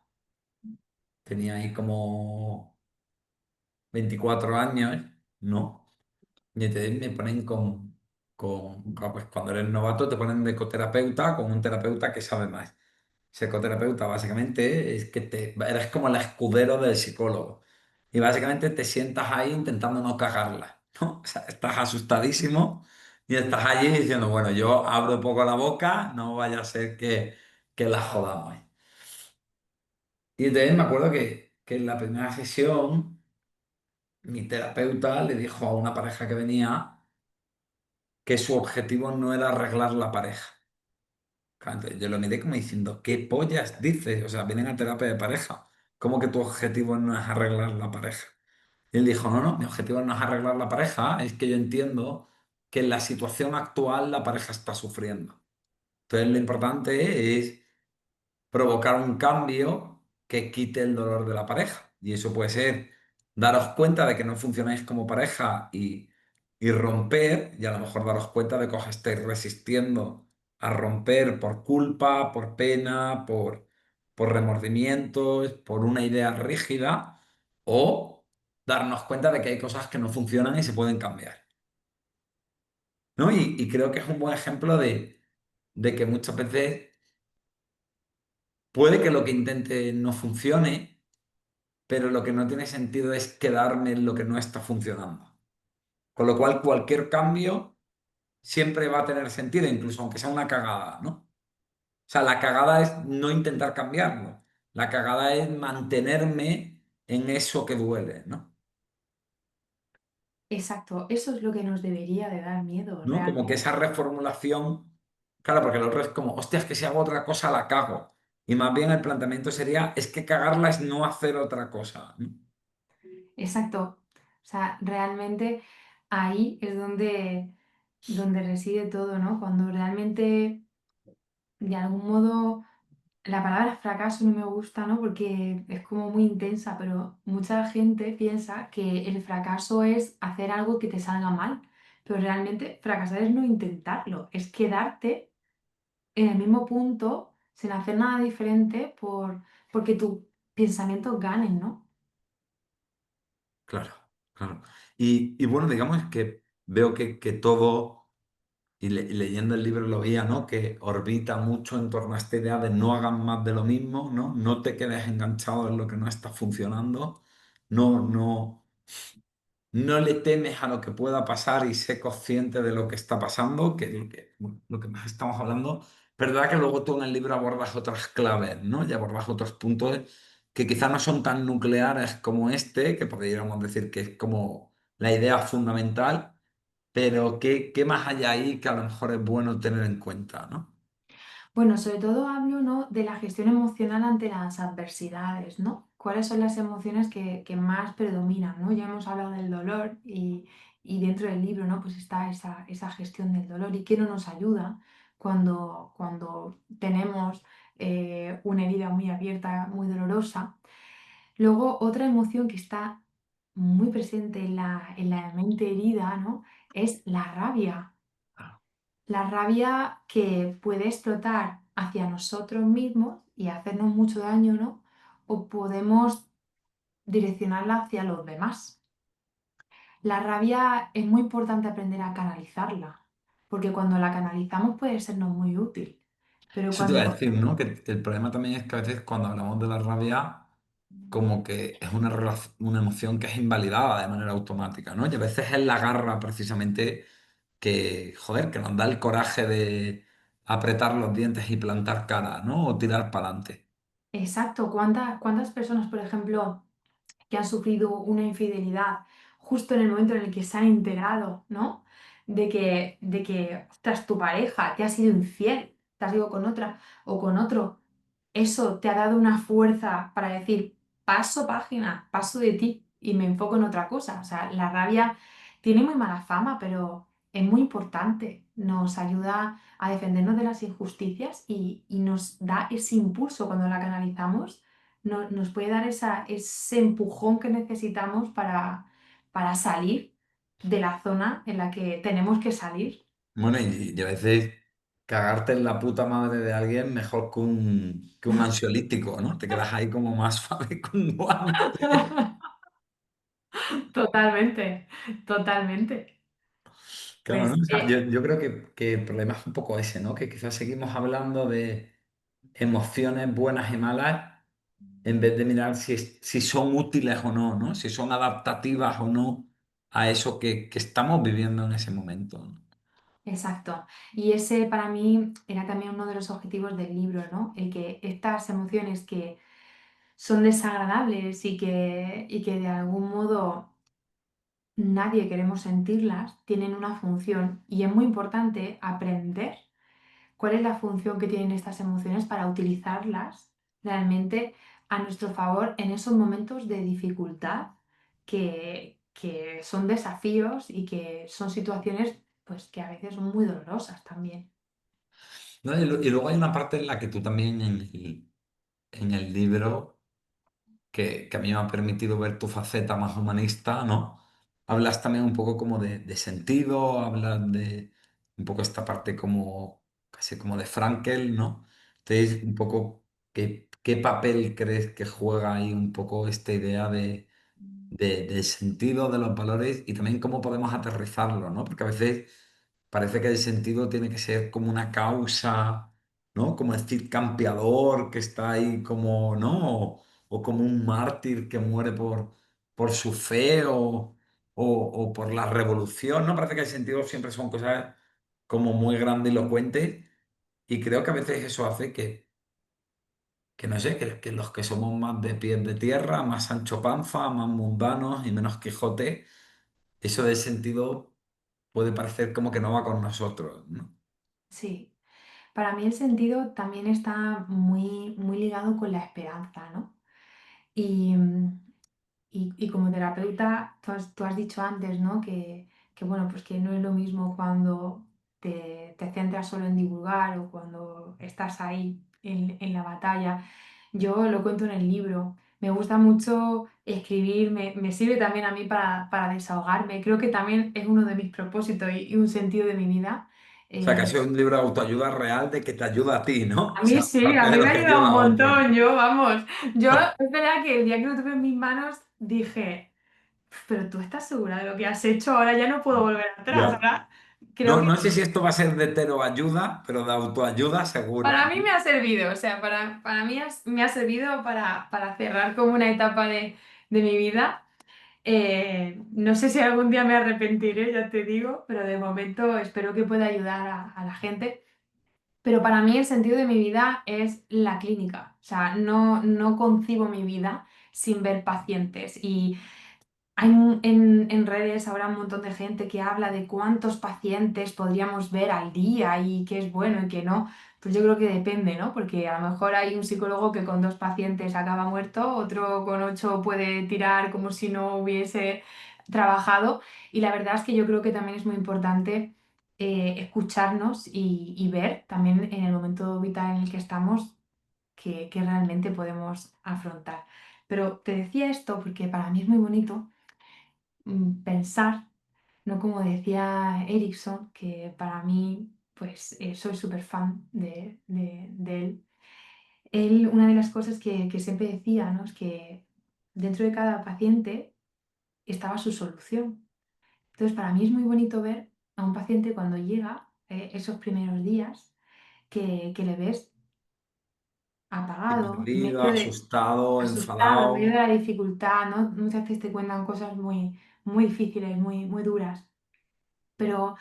tenía ahí como 24 años, ¿no? Y entonces me ponen claro, pues cuando eres novato te ponen de ecoterapeuta con un terapeuta que sabe más. Psicoterapeuta básicamente es que eres como el escudero del psicólogo y básicamente te sientas ahí intentando no cagarla, ¿no? O sea, estás asustadísimo y estás allí diciendo, bueno, yo abro poco la boca, no vaya a ser que la jodamos. Y entonces me acuerdo que en la primera sesión mi terapeuta le dijo a una pareja que venía que su objetivo no era arreglar la pareja. Claro, entonces yo lo miré como diciendo, ¿qué pollas dices? O sea, vienen a terapia de pareja. ¿Cómo que tu objetivo no es arreglar la pareja? Y él dijo, no, no, mi objetivo no es arreglar la pareja, es que yo entiendo que en la situación actual la pareja está sufriendo. Entonces lo importante es provocar un cambio que quite el dolor de la pareja. Y eso puede ser daros cuenta de que no funcionáis como pareja y romper, y a lo mejor daros cuenta de que os estáis resistiendo a romper por culpa, por pena, por remordimientos, por una idea rígida, o darnos cuenta de que hay cosas que no funcionan y se pueden cambiar. ¿No? Y creo que es un buen ejemplo de que muchas veces puede que lo que intente no funcione, pero lo que no tiene sentido es quedarme en lo que no está funcionando. Con lo cual, cualquier cambio siempre va a tener sentido, incluso aunque sea una cagada, ¿no? O sea, la cagada es no intentar cambiarlo. La cagada es mantenerme en eso que duele, ¿no? Exacto, eso es lo que nos debería de dar miedo ¿No? Como que realmente. esa reformulación, claro, porque el otro es como, hostia, es que si hago otra cosa la cago. Y más bien el planteamiento sería, es que cagarla es no hacer otra cosa, ¿no? Exacto. O sea, realmente ahí es donde reside todo, ¿no? Cuando realmente, de algún modo, la palabra fracaso no me gusta, ¿no? Porque es como muy intensa, pero mucha gente piensa que el fracaso es hacer algo que te salga mal, pero realmente fracasar es no intentarlo, es quedarte en el mismo punto sin hacer nada diferente porque tus pensamientos ganen, ¿no? Claro, claro. Y bueno, digamos que veo que todo, y leyendo el libro lo veía, ¿no? Que orbita mucho en torno a esta idea de no hagan más de lo mismo, ¿no? No te quedes enganchado en lo que no está funcionando, no. No le temes a lo que pueda pasar y sé consciente de lo que está pasando, que es bueno, lo que más estamos hablando. Pero es verdad que luego tú en el libro abordas otras claves, ¿no? Y abordas otros puntos que quizás no son tan nucleares como este, que podríamos decir que es como la idea fundamental, pero ¿qué más hay ahí que a lo mejor es bueno tener en cuenta, ¿no? Bueno, sobre todo hablo, ¿no? De la gestión emocional ante las adversidades, ¿no? ¿Cuáles son las emociones que más predominan, ¿no? Ya hemos hablado del dolor y dentro del libro, ¿no? Pues está esa gestión del dolor y qué no nos ayuda cuando tenemos una herida muy abierta, muy dolorosa. Luego, otra emoción que está muy presente en la mente herida, ¿no? Es la rabia. La rabia que puede explotar hacia nosotros mismos y hacernos mucho daño, ¿no? O podemos direccionarla hacia los demás. La rabia es muy importante aprender a canalizarla, porque cuando la canalizamos puede sernos muy útil, pero Eso te iba a cuando... decir, ¿no? Que el problema también es que a veces cuando hablamos de la rabia, como que es una emoción que es invalidada de manera automática, ¿no? Y a veces es la garra precisamente que, joder, que nos da el coraje de apretar los dientes y plantar cara, ¿no? O tirar para adelante. Exacto, ¿cuántas personas, por ejemplo, que han sufrido una infidelidad justo en el momento en el que se han enterado, ¿no? De que, ostras, tu pareja te ha sido infiel, te has ido con otra o con otro, eso te ha dado una fuerza para decir, paso página, paso de ti y me enfoco en otra cosa. O sea, la rabia tiene muy mala fama, pero es muy importante. Nos ayuda a defendernos de las injusticias y nos da ese impulso cuando la canalizamos, nos puede dar ese empujón que necesitamos para salir de la zona en la que tenemos que salir. Bueno, y a veces cagarte en la puta madre de alguien mejor que un ansiolítico, ¿no? Te quedas ahí como más suave que un guante. Totalmente, totalmente. Claro, ¿no? Pues O sea, yo creo que el problema es un poco ese, ¿no? Que quizás seguimos hablando de emociones buenas y malas en vez de mirar si son útiles o no, ¿no? Si son adaptativas o no a eso que estamos viviendo en ese momento, ¿no? exacto. Y ese para mí era también uno de los objetivos del libro, ¿no? El que estas emociones que son desagradables y que de algún modo nadie queremos sentirlas, tienen una función y es muy importante aprender cuál es la función que tienen estas emociones para utilizarlas realmente a nuestro favor en esos momentos de dificultad que son desafíos y que son situaciones pues que a veces son muy dolorosas también. ¿No? Y luego hay una parte en la que tú también en el libro que a mí me ha permitido ver tu faceta más humanista, ¿no? Hablas también un poco como de sentido, hablas de un poco esta parte como casi como de Frankel, ¿no? Entonces, un poco qué papel crees que juega ahí un poco esta idea del sentido de los valores y también cómo podemos aterrizarlo, ¿no? Porque a veces parece que el sentido tiene que ser como una causa, ¿no? Como decir campeador que está ahí como, ¿no? o como un mártir que muere por su fe o por la revolución, ¿no? Parece que el sentido siempre son cosas como muy grandilocuentes y creo que a veces eso hace que no sé, que los que somos más de pies de tierra, más Sancho Panza, más mundanos y menos Quijote, eso del sentido puede parecer como que no va con nosotros, ¿no? Sí. Para mí el sentido también está muy, muy ligado con la esperanza, ¿no? Y, y como terapeuta, tú has dicho antes, ¿no? Que, bueno, pues que no es lo mismo cuando te centras solo en divulgar o cuando estás ahí en la batalla. Yo lo cuento en el libro. Me gusta mucho escribir, me sirve también a mí para desahogarme. Creo que también es uno de mis propósitos y un sentido de mi vida. O sea, que ha Eh, sido un libro de autoayuda real de que te ayuda a ti, ¿no? a O mí sea, sí, a aparte de mí me lo ha que ayudado un ayuda a otros. montón. Yo, vamos, yo es verdad que el día que lo tuve en mis manos dije, pero tú estás segura de lo que has hecho, ahora ya no puedo volver atrás. Ya. Ahora creo No, que no sé si esto va a ser de tero ayuda, pero de autoayuda seguro, para mí me ¿no? ha servido, o sea, para mí me ha servido para cerrar como una etapa de mi vida. No sé si algún día me arrepentiré, ya te digo, pero de momento espero que pueda ayudar a la gente. Pero para mí el sentido de mi vida es la clínica. O sea, no concibo mi vida sin ver pacientes. Y hay en redes ahora un montón de gente que habla de cuántos pacientes podríamos ver al día y qué es bueno y qué no. Pues yo creo que depende, ¿no? Porque a lo mejor hay un psicólogo que con 2 pacientes acaba muerto, otro con 8 puede tirar como si no hubiese trabajado. Y la verdad es que yo creo que también es muy importante escucharnos y ver también en el momento vital en el que estamos que realmente podemos afrontar. Pero te decía esto porque para mí es muy bonito pensar, no como decía Erickson, que para mí, pues soy súper fan de él. Él, una de las cosas que siempre decía, ¿no? Es que dentro de cada paciente estaba su solución. Entonces, para mí es muy bonito ver a un paciente cuando llega esos primeros días que le ves Y apagado, en perdido, medio de asustado, asustado, en medio de enfadado. la dificultad, ¿no? Muchas veces te cuentan cosas muy, muy difíciles, muy, muy duras. Pero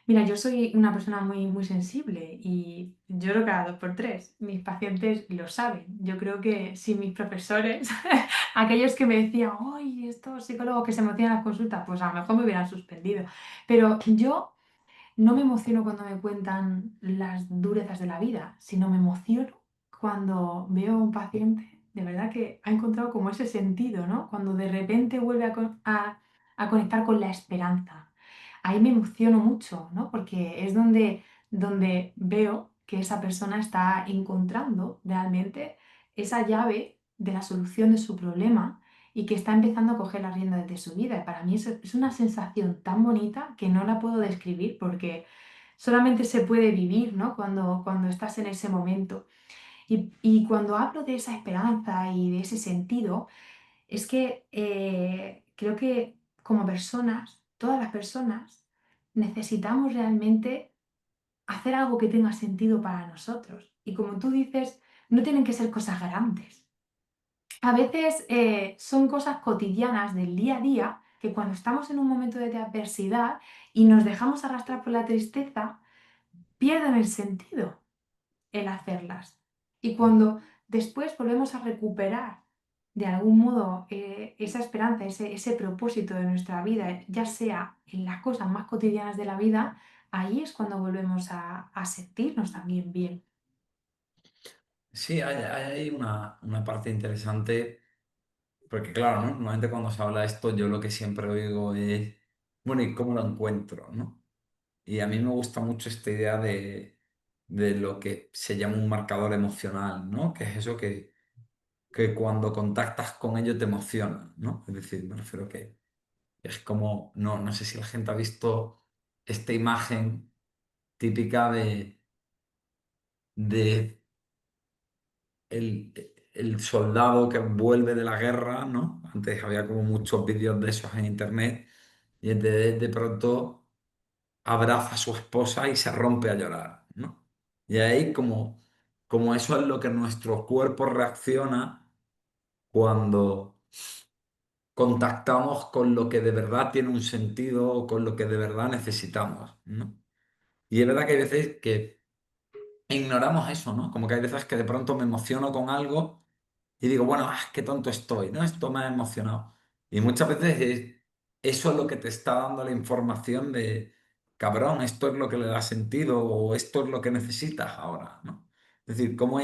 mira, yo soy una persona muy, muy sensible y lloro cada 2 por 3. Mis pacientes lo saben. Yo creo que si mis profesores, aquellos que me decían, ¡ay, estos psicólogos que se emocionan en las consultas! Pues a lo mejor me hubieran suspendido. Pero yo no me emociono cuando me cuentan las durezas de la vida, sino me emociono cuando veo a un paciente, de verdad que ha encontrado como ese sentido, ¿no? Cuando de repente vuelve a conectar con la esperanza. Ahí me emociono mucho, ¿no? Porque es donde veo que esa persona está encontrando realmente esa llave de la solución de su problema y que está empezando a coger las riendas de su vida. Y para mí es una sensación tan bonita que no la puedo describir porque solamente se puede vivir, ¿no? Cuando estás en ese momento. Y cuando hablo de esa esperanza y de ese sentido, es que creo que como personas, todas las personas, necesitamos realmente hacer algo que tenga sentido para nosotros. Y como tú dices, no tienen que ser cosas grandes. A veces son cosas cotidianas del día a día que cuando estamos en un momento de adversidad y nos dejamos arrastrar por la tristeza, pierden el sentido el hacerlas. Y cuando después volvemos a recuperar de algún modo esa esperanza, ese propósito de nuestra vida, ya sea en las cosas más cotidianas de la vida, ahí es cuando volvemos a sentirnos también bien. Sí, hay una parte interesante, porque claro, ¿no? Normalmente cuando se habla de esto, yo lo que siempre oigo es, bueno, ¿y cómo lo encuentro, no? Y a mí me gusta mucho esta idea de lo que se llama un marcador emocional, ¿no? Que es eso que cuando contactas con ello te emociona, ¿no? Es decir, me refiero que es como, no sé si la gente ha visto esta imagen típica de el, el soldado que vuelve de la guerra, ¿no? Antes había como muchos vídeos de esos en internet y de pronto abraza a su esposa y se rompe a llorar, ¿no? Y ahí como eso es lo que nuestro cuerpo reacciona cuando contactamos con lo que de verdad tiene un sentido o con lo que de verdad necesitamos, ¿no? Y es verdad que hay veces que ignoramos eso, ¿no? Como que hay veces que de pronto me emociono con algo y digo, bueno, qué tonto estoy, ¿no? Esto me ha emocionado. Y muchas veces eso es lo que te está dando la información de, cabrón, esto es lo que le da sentido o esto es lo que necesitas ahora, ¿no? Es decir, cómo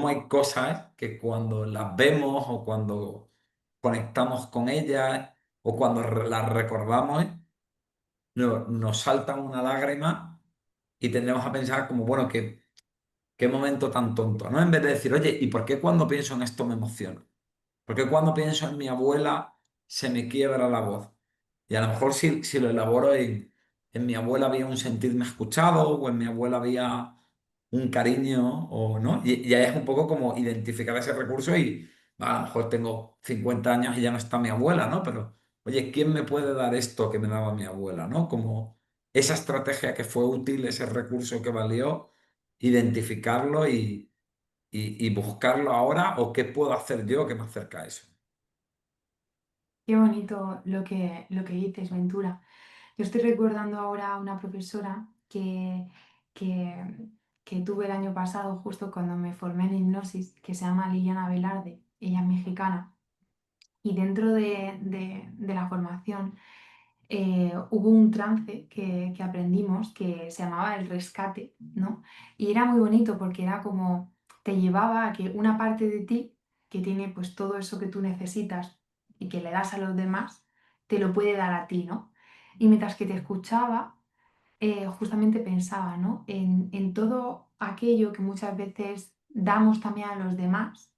hay cosas que cuando las vemos o cuando conectamos con ellas o cuando las recordamos, nos saltan una lágrima y tendemos a pensar como, bueno, qué momento tan tonto, ¿no? En vez de decir, oye, ¿y por qué cuando pienso en esto me emociono? Porque cuando pienso en mi abuela se me quiebra la voz. Y a lo mejor si lo elaboro en mi abuela había un sentirme escuchado o en mi abuela había un cariño o no. Y ahí es un poco como identificar ese recurso y a lo mejor tengo 50 años y ya no está mi abuela, ¿no? Pero oye, ¿quién me puede dar esto que me daba mi abuela, ¿no? Como esa estrategia que fue útil, ese recurso que valió, identificarlo y buscarlo ahora o qué puedo hacer yo que me acerca a eso. Qué bonito lo que dices, Ventura. Yo estoy recordando ahora a una profesora que, que tuve el año pasado, justo cuando me formé en hipnosis, que se llama Liliana Velarde. Ella es mexicana. Y dentro de la formación hubo un trance que aprendimos que se llamaba el rescate, ¿no? Y era muy bonito porque era como te llevaba a que una parte de ti, que tiene pues todo eso que tú necesitas y que le das a los demás, te lo puede dar a ti, ¿no? Y mientras que te escuchaba, justamente pensaba, ¿no? En todo aquello que muchas veces damos también a los demás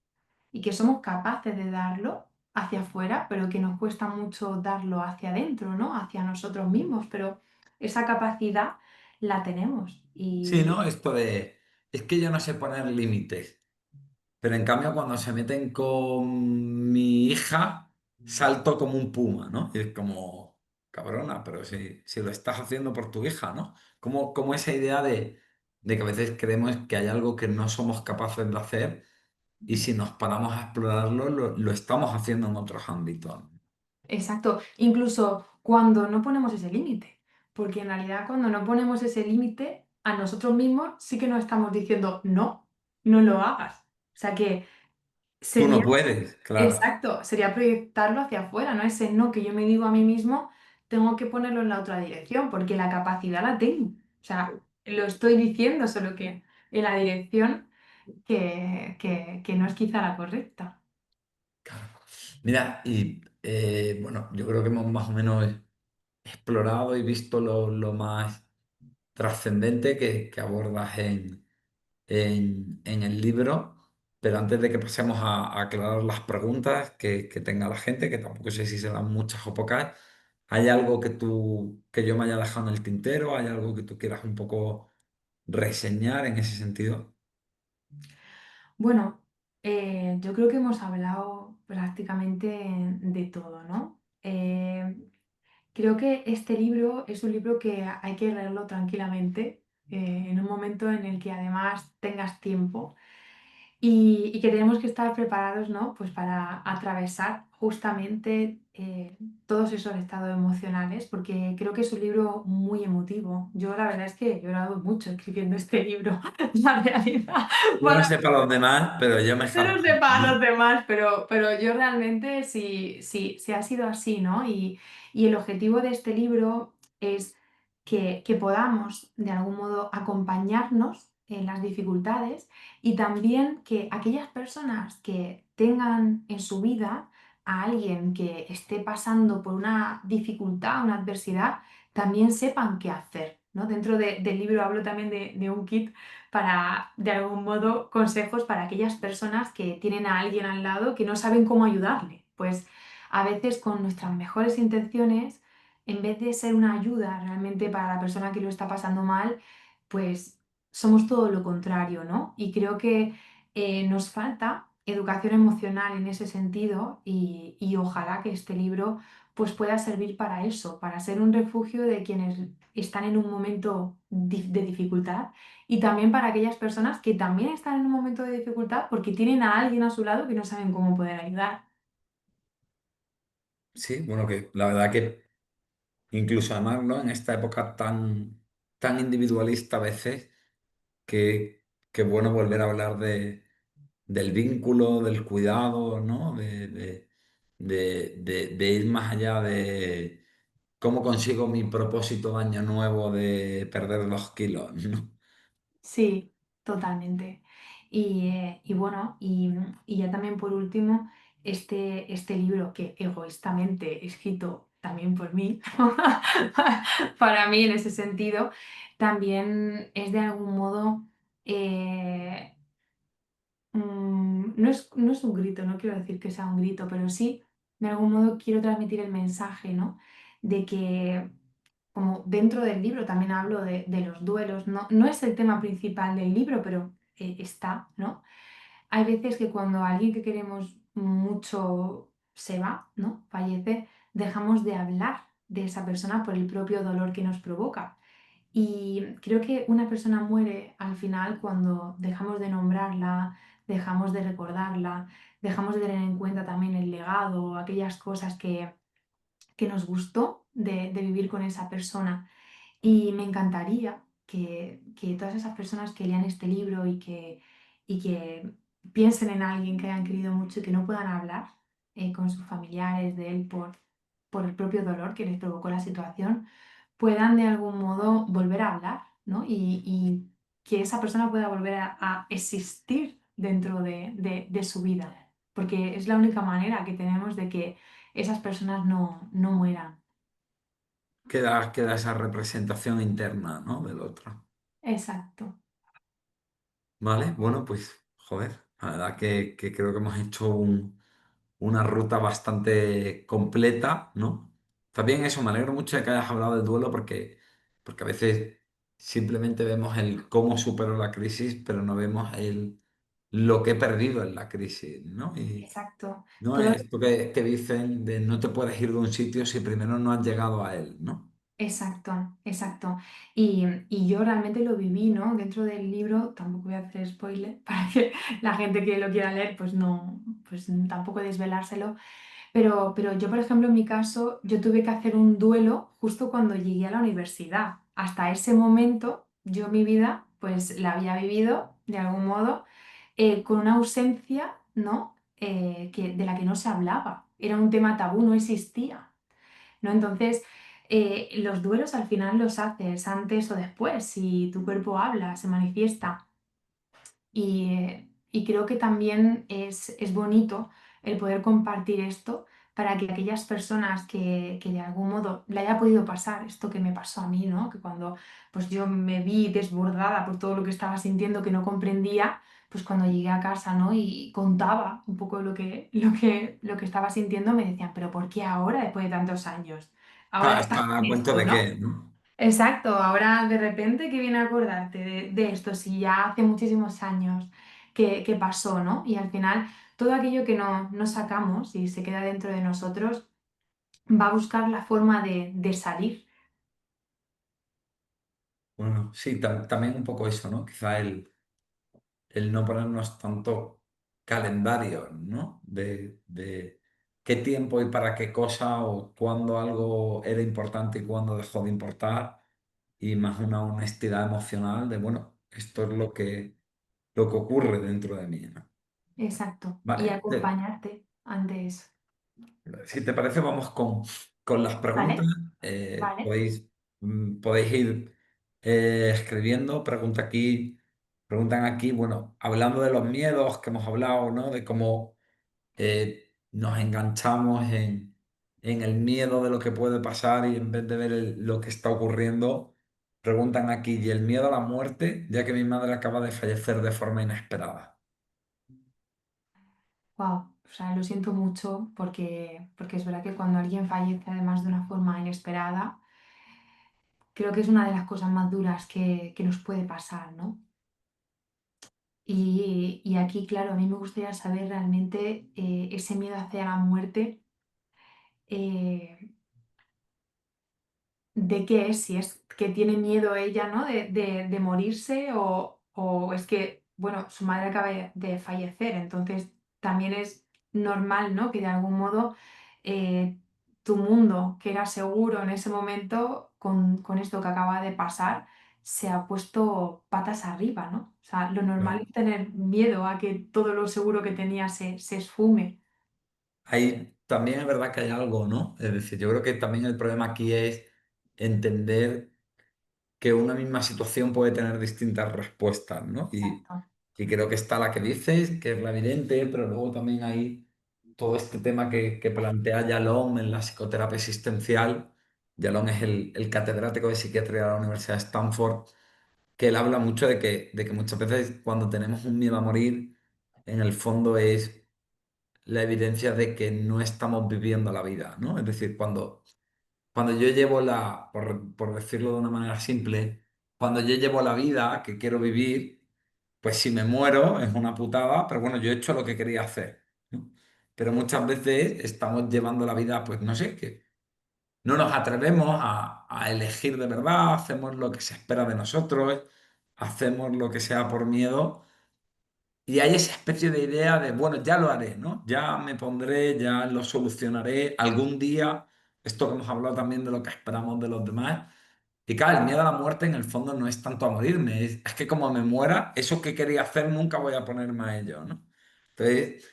y que somos capaces de darlo hacia afuera, pero que nos cuesta mucho darlo hacia adentro, ¿no? Hacia nosotros mismos, pero esa capacidad la tenemos. Sí, Y ¿no? Esto de, es que yo no sé poner límites, pero en cambio cuando se meten con mi hija, salto como un puma, ¿no? Y es como, cabrona, pero si lo estás haciendo por tu hija, ¿no? Como esa idea de que a veces creemos que hay algo que no somos capaces de hacer y si nos paramos a explorarlo, lo estamos haciendo en otros ámbitos. exacto, incluso cuando no ponemos ese límite, porque en realidad cuando no ponemos ese límite, a nosotros mismos sí que nos estamos diciendo, no, no lo hagas. O sea que Tú no sería puedes, claro. exacto, sería proyectarlo hacia afuera, ¿no? Ese no que yo me digo a mí mismo, tengo que ponerlo en la otra dirección, porque la capacidad la tengo. O sea, lo estoy diciendo, solo que en la dirección que no es quizá la correcta. Mira, y bueno, yo creo que hemos más o menos explorado y visto lo más trascendente que abordas en el libro, pero antes de que pasemos a aclarar las preguntas que tenga la gente, que tampoco sé si serán muchas o pocas, ¿hay algo que yo me haya dejado en el tintero? ¿Hay algo que tú quieras un poco reseñar en ese sentido? Bueno, yo creo que hemos hablado prácticamente de todo, ¿no? Creo que este libro es un libro que hay que leerlo tranquilamente, en un momento en el que además tengas tiempo y que tenemos que estar preparados, ¿no? Pues para atravesar justamente todos esos estados emocionales, porque creo que es un libro muy emotivo. Yo la verdad es que he llorado mucho escribiendo este libro, la realidad. Yo no sé para los demás, pero yo me Yo no jarto. sé para los demás, pero yo realmente sí ha sido así, ¿no? Y el objetivo de este libro es que podamos, de algún modo, acompañarnos en las dificultades y también que aquellas personas que tengan en su vida a alguien que esté pasando por una dificultad, una adversidad, también sepan qué hacer, ¿no? Dentro del libro hablo también de un kit para, de algún modo, consejos para aquellas personas que tienen a alguien al lado que no saben cómo ayudarle. Pues a veces con nuestras mejores intenciones, en vez de ser una ayuda realmente para la persona que lo está pasando mal, pues somos todo lo contrario, ¿no? Y creo que nos falta educación emocional en ese sentido y ojalá que este libro pues pueda servir para eso, para ser un refugio de quienes están en un momento de dificultad y también para aquellas personas que también están en un momento de dificultad porque tienen a alguien a su lado que no saben cómo poder ayudar. Sí, bueno, que la verdad que incluso además, ¿no? En esta época tan individualista a veces, que bueno volver a hablar del vínculo, del cuidado, ¿no? De ir más allá de cómo consigo mi propósito de año nuevo de perder 2 kilos, ¿no? Sí, totalmente. Y bueno, y ya también por último, este libro que egoístamente escrito también por mí, para mí en ese sentido, también es de algún modo, eh, no es un grito, no quiero decir que sea un grito, pero sí, de algún modo quiero transmitir el mensaje, ¿no? De que como dentro del libro también hablo de los duelos, no es el tema principal del libro, pero está, ¿no? Hay veces que cuando alguien que queremos mucho se va, ¿no? Fallece, dejamos de hablar de esa persona por el propio dolor que nos provoca. Y creo que una persona muere al final cuando dejamos de nombrarla, dejamos de recordarla, dejamos de tener en cuenta también el legado, aquellas cosas que nos gustó de vivir con esa persona. Y me encantaría que todas esas personas que lean este libro y que piensen en alguien que hayan querido mucho y que no puedan hablar con sus familiares de él por el propio dolor que les provocó la situación, puedan de algún modo volver a hablar, ¿no? Y que esa persona pueda volver a existir dentro de su vida, porque es la única manera que tenemos de que esas personas no mueran. Queda esa representación interna, ¿no? Del otro. Exacto. Vale, bueno, pues, joder, la verdad que creo que hemos hecho una ruta bastante completa, ¿no? También eso, me alegro mucho de que hayas hablado del duelo porque a veces simplemente vemos el cómo supero la crisis, pero no vemos lo que he perdido en la crisis, ¿no? Y Exacto. no Todo es esto que dicen de no te puedes ir de un sitio si primero no has llegado a él, ¿no? exacto, exacto. Y yo realmente lo viví, ¿no? Dentro del libro, tampoco voy a hacer spoiler para que la gente que lo quiera leer, pues no, pues tampoco desvelárselo. Pero yo, por ejemplo, en mi caso, yo tuve que hacer un duelo justo cuando llegué a la universidad. Hasta ese momento, yo mi vida, pues la había vivido de algún modo con una ausencia, ¿no? De la que no se hablaba. Era un tema tabú, no existía. ¿No? Entonces, los duelos al final los haces antes o después, si tu cuerpo habla, se manifiesta. Y creo que también es bonito el poder compartir esto para que aquellas personas que de algún modo le haya podido pasar esto que me pasó a mí, ¿no? Que cuando pues yo me vi desbordada por todo lo que estaba sintiendo que no comprendía, pues cuando llegué a casa, ¿no? Y contaba un poco lo que estaba sintiendo, me decían, pero ¿por qué ahora, después de tantos años? Ahora estás Para dar con cuenta esto, de ¿no? que, ¿no? Exacto, ahora de repente que viene a acordarte de esto, si ya hace muchísimos años que pasó, ¿no? Y al final todo aquello que no sacamos y se queda dentro de nosotros va a buscar la forma de salir. Bueno, sí, también un poco eso, ¿no? Quizá el no ponernos tanto calendario, ¿no? De qué tiempo y para qué cosa o cuándo algo era importante y cuándo dejó de importar y más una honestidad emocional de, bueno, esto es lo que ocurre dentro de mí, ¿no? Exacto. Y Vale, acompañarte ante eso. si te parece, vamos con las preguntas. ¿Vale? Vale. Podéis ir escribiendo, preguntan aquí, bueno, hablando de los miedos que hemos hablado, ¿no? De cómo nos enganchamos en el miedo de lo que puede pasar y en vez de ver lo que está ocurriendo, preguntan aquí, ¿y el miedo a la muerte? Ya que mi madre acaba de fallecer de forma inesperada. Wow. O sea, lo siento mucho porque es verdad que cuando alguien fallece además de una forma inesperada, creo que es una de las cosas más duras que nos puede pasar, ¿no? Y aquí, claro, a mí me gustaría saber realmente ese miedo hacia la muerte. eh, ¿De qué es? Si es que tiene miedo ella, ¿no? De morirse o es que, bueno, su madre acaba de fallecer, entonces también es normal, ¿no? Que de algún modo eh, tu mundo, que era seguro en ese momento, con esto que acaba de pasar, se ha puesto patas arriba, ¿no? O sea, lo normal es tener miedo a que todo lo seguro que tenía se esfume. Ahí también es verdad que hay algo, ¿no? Es decir, yo creo que también el problema aquí es entender que una misma situación puede tener distintas respuestas, ¿no? Exacto. Y creo que está la que dices, que es la evidente, pero luego también hay todo este tema que plantea Yalom en la psicoterapia existencial. Yalom es el catedrático de psiquiatría de la Universidad de Stanford, que él habla mucho de que muchas veces cuando tenemos un miedo a morir, en el fondo es la evidencia de que no estamos viviendo la vida, ¿no? Es decir, cuando yo llevo por decirlo de una manera simple, cuando yo llevo la vida que quiero vivir, pues si me muero es una putada, pero bueno, yo he hecho lo que quería hacer, ¿no? Pero muchas veces estamos llevando la vida, pues no sé, que no nos atrevemos a elegir de verdad, hacemos lo que se espera de nosotros, hacemos lo que sea por miedo. Y hay esa especie de idea de, bueno, ya lo haré, ¿no? Ya me pondré, ya lo solucionaré algún día. Esto que hemos hablado también de lo que esperamos de los demás. Y claro, el miedo a la muerte en el fondo no es tanto a morirme, es que como me muera, eso que quería hacer nunca voy a ponerme a ello, ¿no? Entonces,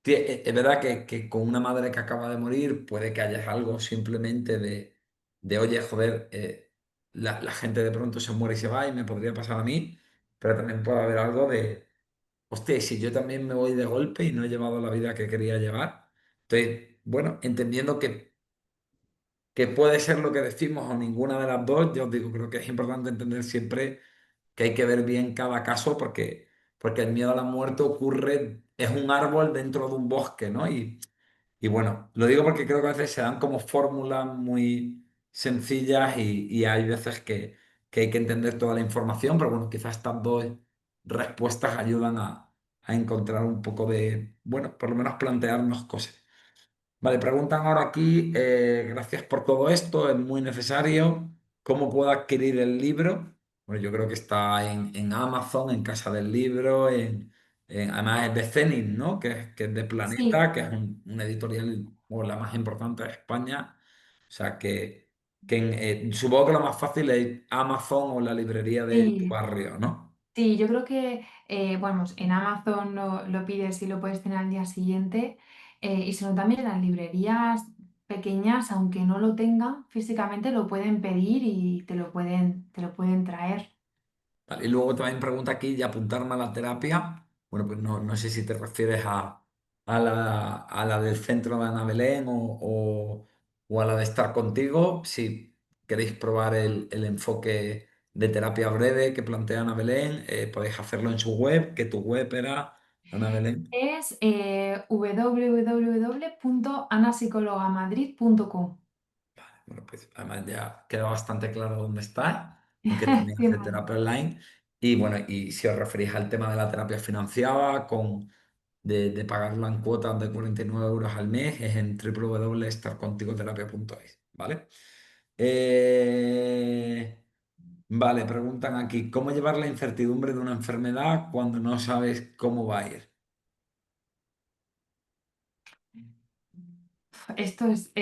es verdad que con una madre que acaba de morir puede que haya algo simplemente oye, joder, la gente de pronto se muere y se va y me podría pasar a mí, pero también puede haber algo de hostia, ¿y si yo también me voy de golpe y no he llevado la vida que quería llevar? Entonces, bueno, entendiendo que puede ser lo que decimos o ninguna de las dos, yo os digo, creo que es importante entender siempre que hay que ver bien cada caso porque el miedo a la muerte ocurre, es un árbol dentro de un bosque, ¿no? Y bueno, lo digo porque creo que a veces se dan como fórmulas muy sencillas y hay veces que hay que entender toda la información, pero bueno, quizás estas dos respuestas ayudan a encontrar un poco de, bueno, por lo menos plantearnos cosas. Vale, preguntan ahora aquí, gracias por todo esto, es muy necesario. ¿Cómo puedo adquirir el libro? Bueno, yo creo que está en Amazon, en Casa del Libro, además es de Zenith, ¿no? Que es de Sí, Planeta, que es una editorial o la más importante de España. O sea supongo que lo más fácil es Amazon o la librería de tu sí. barrio, ¿no? Sí, yo creo que, bueno, en Amazon lo pides y lo puedes tener al día siguiente. Y si no, también en las librerías pequeñas, aunque no lo tengan físicamente, lo pueden pedir y te lo pueden traer. Vale, y luego también pregunta aquí, ¿y apuntarme a la terapia? Bueno, pues no sé si te refieres a la del centro de Ana Belén o a la de estar contigo. Si queréis probar el enfoque de terapia breve que plantea Ana Belén, podéis hacerlo en su web, que tu web era Ana Belén. Es www.anapsicologamadrid.com. Bueno, pues además ya queda bastante claro dónde está, aunque también Qué hace mal. terapia online. Y bueno, y si os referís al tema de la terapia financiada, de pagarla en cuotas de 49 euros al mes, es en www.estarcontigoterapia.es, ¿vale? Vale, preguntan aquí, ¿cómo llevar la incertidumbre de una enfermedad cuando no sabes cómo va a ir? Esto es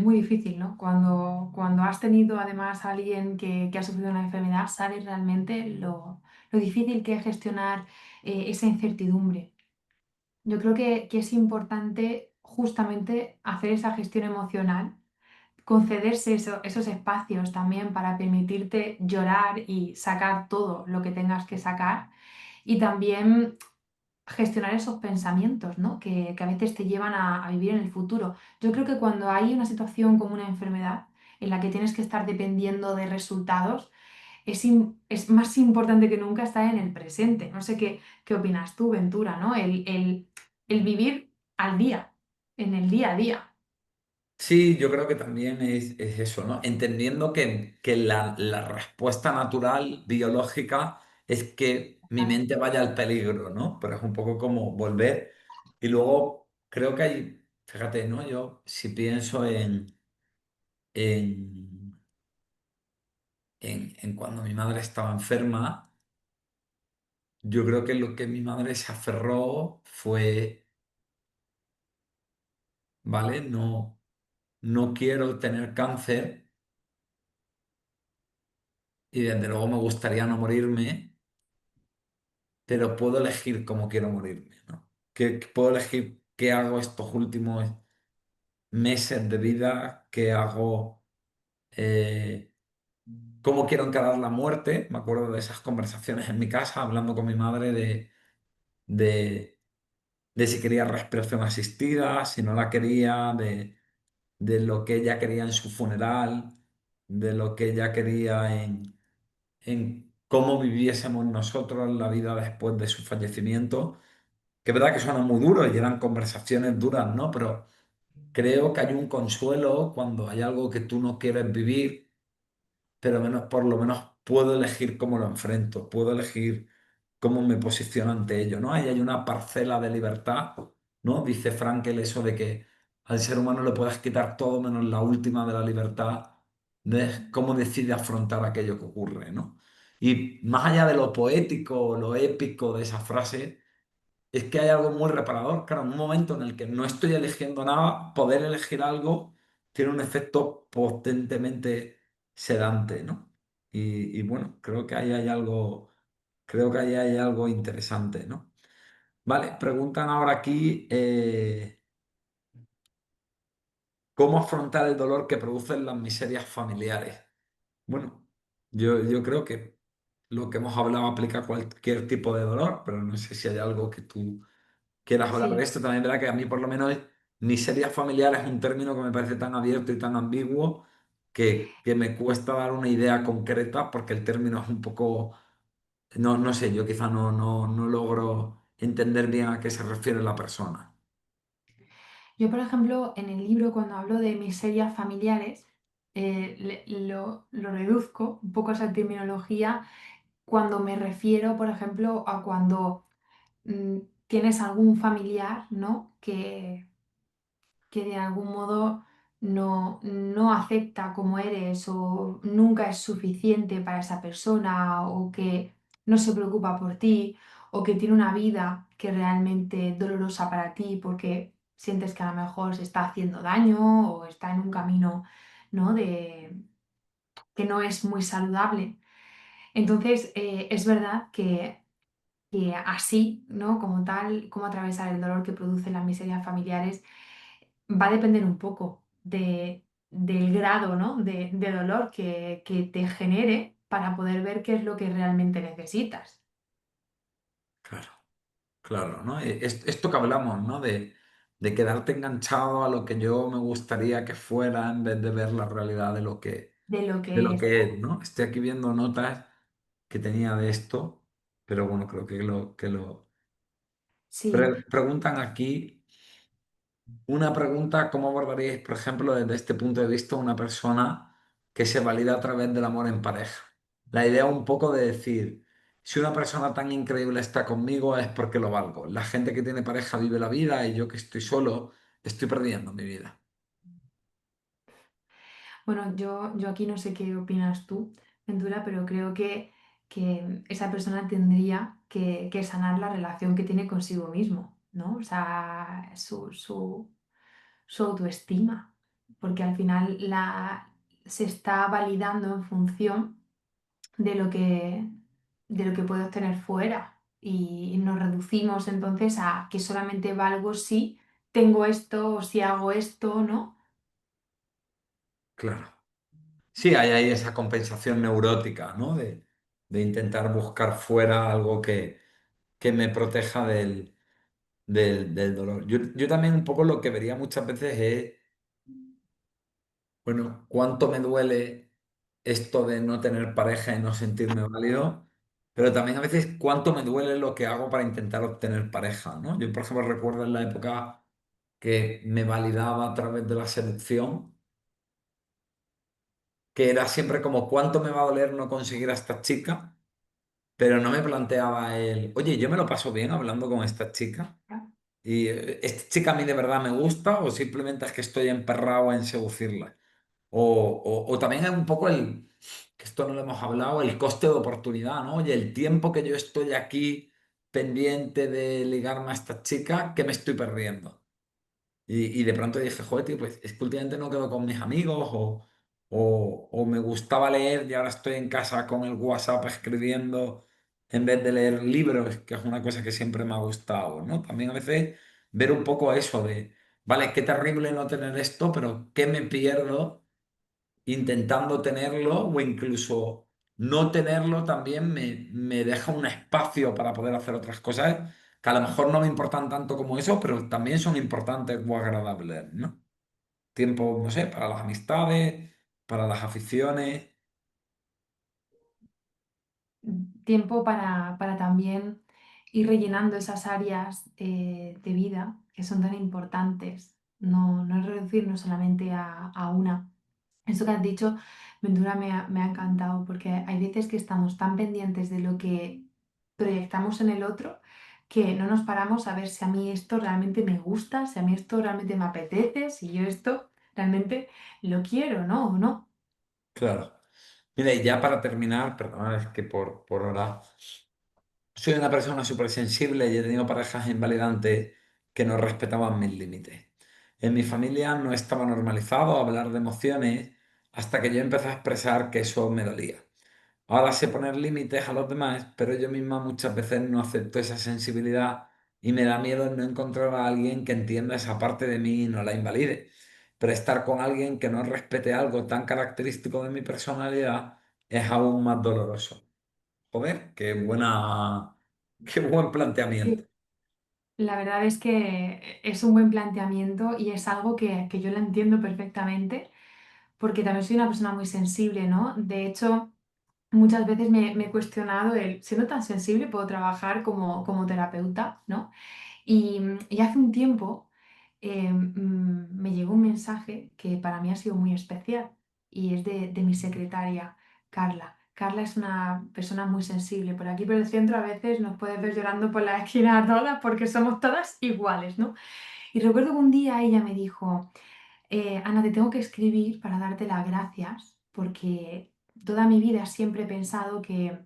muy difícil, ¿no? Cuando has tenido además a alguien que ha sufrido una enfermedad, sabes realmente lo difícil que es gestionar esa incertidumbre. Yo creo que es importante justamente hacer esa gestión emocional, concederse esos espacios también para permitirte llorar y sacar todo lo que tengas que sacar y también gestionar esos pensamientos, ¿no? Que a veces te llevan a vivir en el futuro. Yo creo que cuando hay una situación como una enfermedad en la que tienes que estar dependiendo de resultados, es más importante que nunca estar en el presente. No sé qué opinas tú, Ventura, ¿no? El vivir al día, en el día a día. Sí, yo creo que también es eso, ¿no? Entendiendo que la respuesta natural, biológica, es que mi mente vaya al peligro, ¿no? Pero es un poco como volver. Y luego creo que hay, fíjate, ¿no? Yo si pienso en, en cuando mi madre estaba enferma, yo creo que lo que mi madre se aferró fue, ¿vale? No, no quiero tener cáncer y desde luego me gustaría no morirme, pero puedo elegir cómo quiero morirme, ¿no? Puedo elegir qué hago estos últimos meses de vida, qué hago, eh, cómo quiero encarar la muerte. Me acuerdo de esas conversaciones en mi casa, hablando con mi madre de, de si quería respiración asistida, si no la quería, de lo que ella quería en su funeral, de lo que ella quería en cómo viviésemos nosotros la vida después de su fallecimiento. Que es verdad que suena muy duro y eran conversaciones duras, ¿no? Pero creo que hay un consuelo cuando hay algo que tú no quieres vivir, pero por lo menos puedo elegir cómo lo enfrento, puedo elegir cómo me posiciono ante ello, ¿no? Ahí hay una parcela de libertad, ¿no? Dice Frankel eso de que al ser humano le puedes quitar todo menos la última de la libertad de cómo decide afrontar aquello que ocurre, ¿no? Y más allá de lo poético, lo épico de esa frase, es que hay algo muy reparador. Claro, en un momento en el que no estoy eligiendo nada, poder elegir algo tiene un efecto potentemente sedante, ¿no? Y bueno, creo que ahí hay algo, creo que ahí hay algo interesante, ¿no? Vale, preguntan ahora aquí, ¿cómo afrontar el dolor que producen las miserias familiares? Bueno, yo creo que lo que hemos hablado aplica a cualquier tipo de dolor, pero no sé si hay algo que tú quieras hablar de Sí. esto. También es verdad que a mí por lo menos miseria familiar es un término que me parece tan abierto y tan ambiguo que me cuesta dar una idea concreta porque el término es un poco, no, no sé, yo quizá no logro entender bien a qué se refiere la persona. Yo, por ejemplo, en el libro, cuando hablo de miserias familiares, lo reduzco un poco a esa terminología cuando me refiero, por ejemplo, a cuando mm, tienes algún familiar, ¿no? Que de algún modo no acepta como eres o nunca es suficiente para esa persona o que no se preocupa por ti o que tiene una vida que realmente es dolorosa para ti porque sientes que a lo mejor se está haciendo daño o está en un camino, ¿no? Que no es muy saludable. Entonces, es verdad que así, ¿no? Como tal, cómo atravesar el dolor que producen las miserias familiares va a depender un poco del grado, ¿no? de dolor que te genere para poder ver qué es lo que realmente necesitas. Claro, claro, ¿no? Esto que hablamos, ¿no? De quedarte enganchado a lo que yo me gustaría que fuera en vez de ver la realidad De lo de que lo es. que es, ¿no? Estoy aquí viendo notas que tenía de esto, pero bueno, creo que lo... Sí. Preguntan aquí una pregunta, ¿cómo abordaríais, por ejemplo, desde este punto de vista, una persona que se valida a través del amor en pareja? La idea un poco de decir, si una persona tan increíble está conmigo es porque lo valgo. La gente que tiene pareja vive la vida y yo que estoy solo estoy perdiendo mi vida. Bueno, yo aquí no sé qué opinas tú, Ventura, pero creo que esa persona tendría que sanar la relación que tiene consigo mismo, ¿no? O sea, su autoestima, porque al final se está validando en función de de lo que puede obtener fuera y nos reducimos entonces a que solamente valgo si tengo esto o si hago esto, ¿no? Claro. Sí, hay ahí esa compensación neurótica, ¿no? De intentar buscar fuera algo que me proteja del dolor. Yo también un poco lo que vería muchas veces es, bueno, cuánto me duele esto de no tener pareja y no sentirme válido, pero también a veces cuánto me duele lo que hago para intentar obtener pareja, ¿no? Yo, por ejemplo, recuerdo en la época que me validaba a través de la selección, que era siempre como cuánto me va a doler no conseguir a esta chica. pero no me planteaba el, oye, yo me lo paso bien hablando con esta chica. ¿Ya? Y esta chica a mí de verdad me gusta o simplemente es que estoy emperrado en seducirla. O también hay un poco el, que esto no lo hemos hablado, el coste de oportunidad, ¿no? Oye, el tiempo que yo estoy aquí pendiente de ligarme a esta chica, ¿qué me estoy perdiendo? Y de pronto dije, joder, tío, pues es que últimamente no quedo con mis amigos o me gustaba leer y ahora estoy en casa con el WhatsApp escribiendo en vez de leer libros, que es una cosa que siempre me ha gustado, ¿no? También a veces ver un poco eso de, vale, qué terrible no tener esto, pero ¿qué me pierdo intentando tenerlo o incluso no tenerlo también me deja un espacio para poder hacer otras cosas que a lo mejor no me importan tanto como eso, pero también son importantes o agradables, ¿no? Tiempo, no sé, para las amistades, para las aficiones. Tiempo para también ir rellenando esas áreas de vida que son tan importantes. No, no es reducirnos solamente a una. Eso que has dicho, Ventura, me ha encantado porque hay veces que estamos tan pendientes de lo que proyectamos en el otro que no nos paramos a ver si a mí esto realmente me gusta, si a mí esto realmente me apetece, si yo esto realmente lo quiero, ¿no? ¿O no? Claro. Mira, y ya para terminar, perdona, es que por hora soy una persona súper sensible y he tenido parejas invalidantes que no respetaban mis límites. En mi familia no estaba normalizado hablar de emociones hasta que yo empecé a expresar que eso me dolía. Ahora sé poner límites a los demás, pero yo misma muchas veces no acepto esa sensibilidad y me da miedo no encontrar a alguien que entienda esa parte de mí y no la invalide. Pero estar con alguien que no respete algo tan característico de mi personalidad es aún más doloroso. Joder, qué buen planteamiento. Sí. La verdad es que es un buen planteamiento y es algo que yo lo entiendo perfectamente porque también soy una persona muy sensible, ¿no? De hecho, muchas veces me he cuestionado el, siendo tan sensible, puedo trabajar como terapeuta, ¿no? Y hace un tiempo me llegó un mensaje que para mí ha sido muy especial y es de mi secretaria, Carla. Carla es una persona muy sensible. Por aquí por el centro a veces nos puedes ver llorando por la esquina a todas porque somos todas iguales, ¿no? Y recuerdo que un día ella me dijo, Ana, te tengo que escribir para darte las gracias porque toda mi vida siempre he pensado que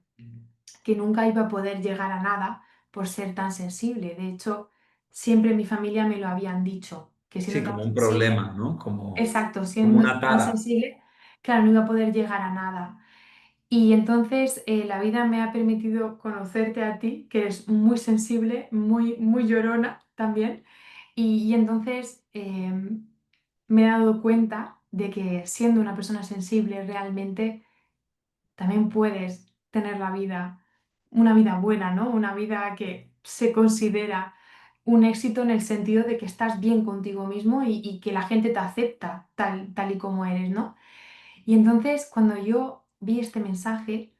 nunca iba a poder llegar a nada por ser tan sensible. De hecho, siempre en mi familia me lo habían dicho, que Sí, siendo tan como un sensible, problema, ¿no? exacto, Como siendo una tan tara. sensible, claro, no iba a poder llegar a nada. Y entonces la vida me ha permitido conocerte a ti, que eres muy sensible, muy llorona también. Y entonces me he dado cuenta de que siendo una persona sensible realmente también puedes tener la vida, una vida buena, ¿no? Una vida que se considera un éxito en el sentido de que estás bien contigo mismo y que la gente te acepta tal y como eres, ¿no? Y entonces cuando yo vi este mensaje,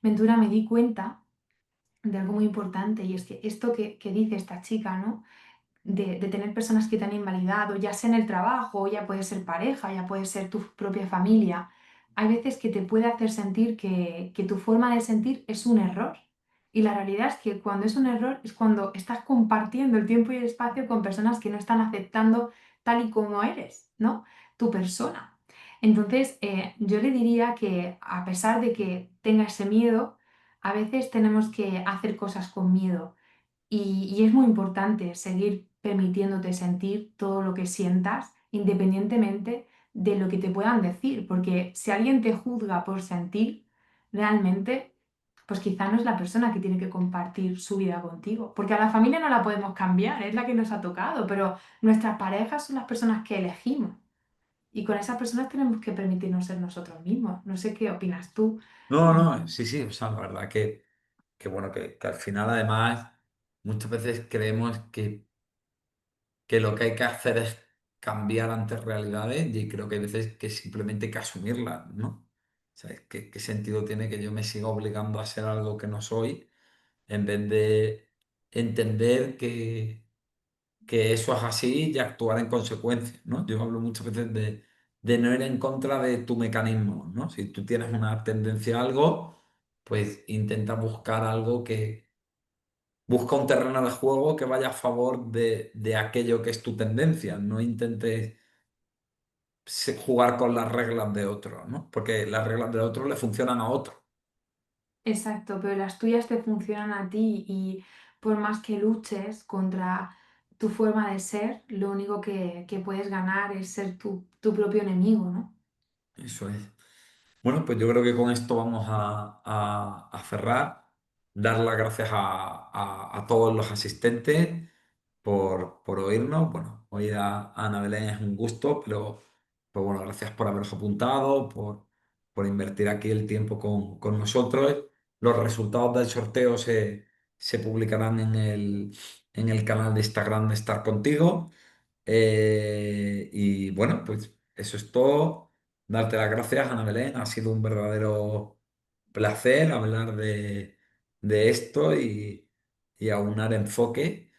Ventura, me di cuenta de algo muy importante y es que esto que dice esta chica, ¿no? De tener personas que te han invalidado, ya sea en el trabajo, ya puede ser pareja, ya puede ser tu propia familia, hay veces que te puede hacer sentir que tu forma de sentir es un error. Y la realidad es que cuando es un error es cuando estás compartiendo el tiempo y el espacio con personas que no están aceptando tal y como eres, ¿no? Tu persona. Entonces, yo le diría que a pesar de que tenga ese miedo, a veces tenemos que hacer cosas con miedo y es muy importante seguir permitiéndote sentir todo lo que sientas, independientemente de lo que te puedan decir, porque si alguien te juzga por sentir, realmente, pues quizá no es la persona que tiene que compartir su vida contigo, porque a la familia no la podemos cambiar, es la que nos ha tocado, pero nuestras parejas son las personas que elegimos y con esas personas tenemos que permitirnos ser nosotros mismos. No sé qué opinas tú. No, no, sí, sí, o sea, la verdad que bueno, que al final además muchas veces creemos que lo que hay que hacer es cambiar ante realidades y creo que hay veces que simplemente hay que asumirlas, ¿no? O sea, ¿qué sentido tiene que yo me siga obligando a ser algo que no soy en vez de entender que eso es así y actuar en consecuencia, ¿no? Yo hablo muchas veces de no ir en contra de tu mecanismo, ¿no? Si tú tienes una tendencia a algo, pues intenta buscar algo que busca un terreno de juego que vaya a favor de aquello que es tu tendencia. No intentes jugar con las reglas de otro, ¿no? Porque las reglas de otro le funcionan a otro. Exacto, pero las tuyas te funcionan a ti y por más que luches contra tu forma de ser, lo único que puedes ganar es ser tu propio enemigo, ¿no? Eso es. Bueno, pues yo creo que con esto vamos a cerrar. Dar las gracias a todos los asistentes por oírnos. Bueno, oír a Ana Belén es un gusto, pero pues bueno, gracias por haberos apuntado, por invertir aquí el tiempo con nosotros. Los resultados del sorteo se publicarán en el canal de Instagram de Estar Contigo. Y bueno, pues eso es todo. Darte las gracias, Ana Belén. Ha sido un verdadero placer hablar de esto y aunar enfoque.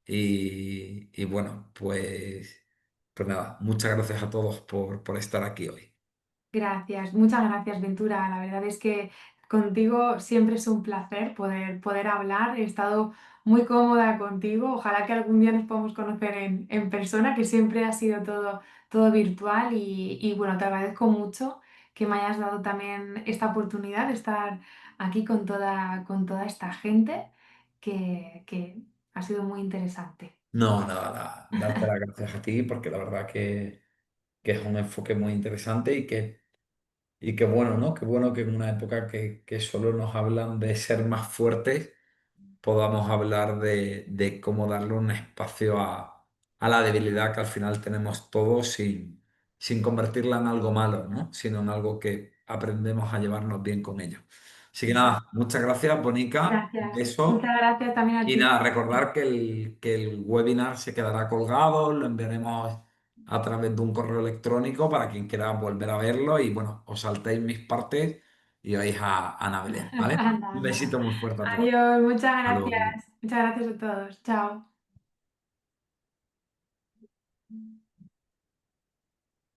Y bueno, pues nada, muchas gracias a todos por estar aquí hoy. Gracias, muchas gracias, Ventura. La verdad es que contigo siempre es un placer poder hablar. He estado muy cómoda contigo. Ojalá que algún día nos podamos conocer en persona, que siempre ha sido todo virtual. Y bueno, te agradezco mucho que me hayas dado también esta oportunidad de estar aquí con toda esta gente que ha sido muy interesante. No, nada, darte las gracias a ti porque la verdad que es un enfoque muy interesante y qué bueno, ¿no? Qué bueno que en una época que solo nos hablan de ser más fuertes podamos hablar de cómo darle un espacio a la debilidad que al final tenemos todos sin convertirla en algo malo, ¿no? Sino en algo que aprendemos a llevarnos bien con ello. Así que nada, Exacto. muchas gracias, Bonica. Un Gracias. beso. Muchas gracias también a Y ti. nada, recordar que el webinar se quedará colgado, lo enviaremos a través de un correo electrónico para quien quiera volver a verlo y bueno, os saltéis mis partes y vais a Ana Belén, ¿vale? Anda, Un anda. besito muy fuerte a todos. Adiós, muchas Hasta luego. gracias. Muchas gracias a todos. Chao.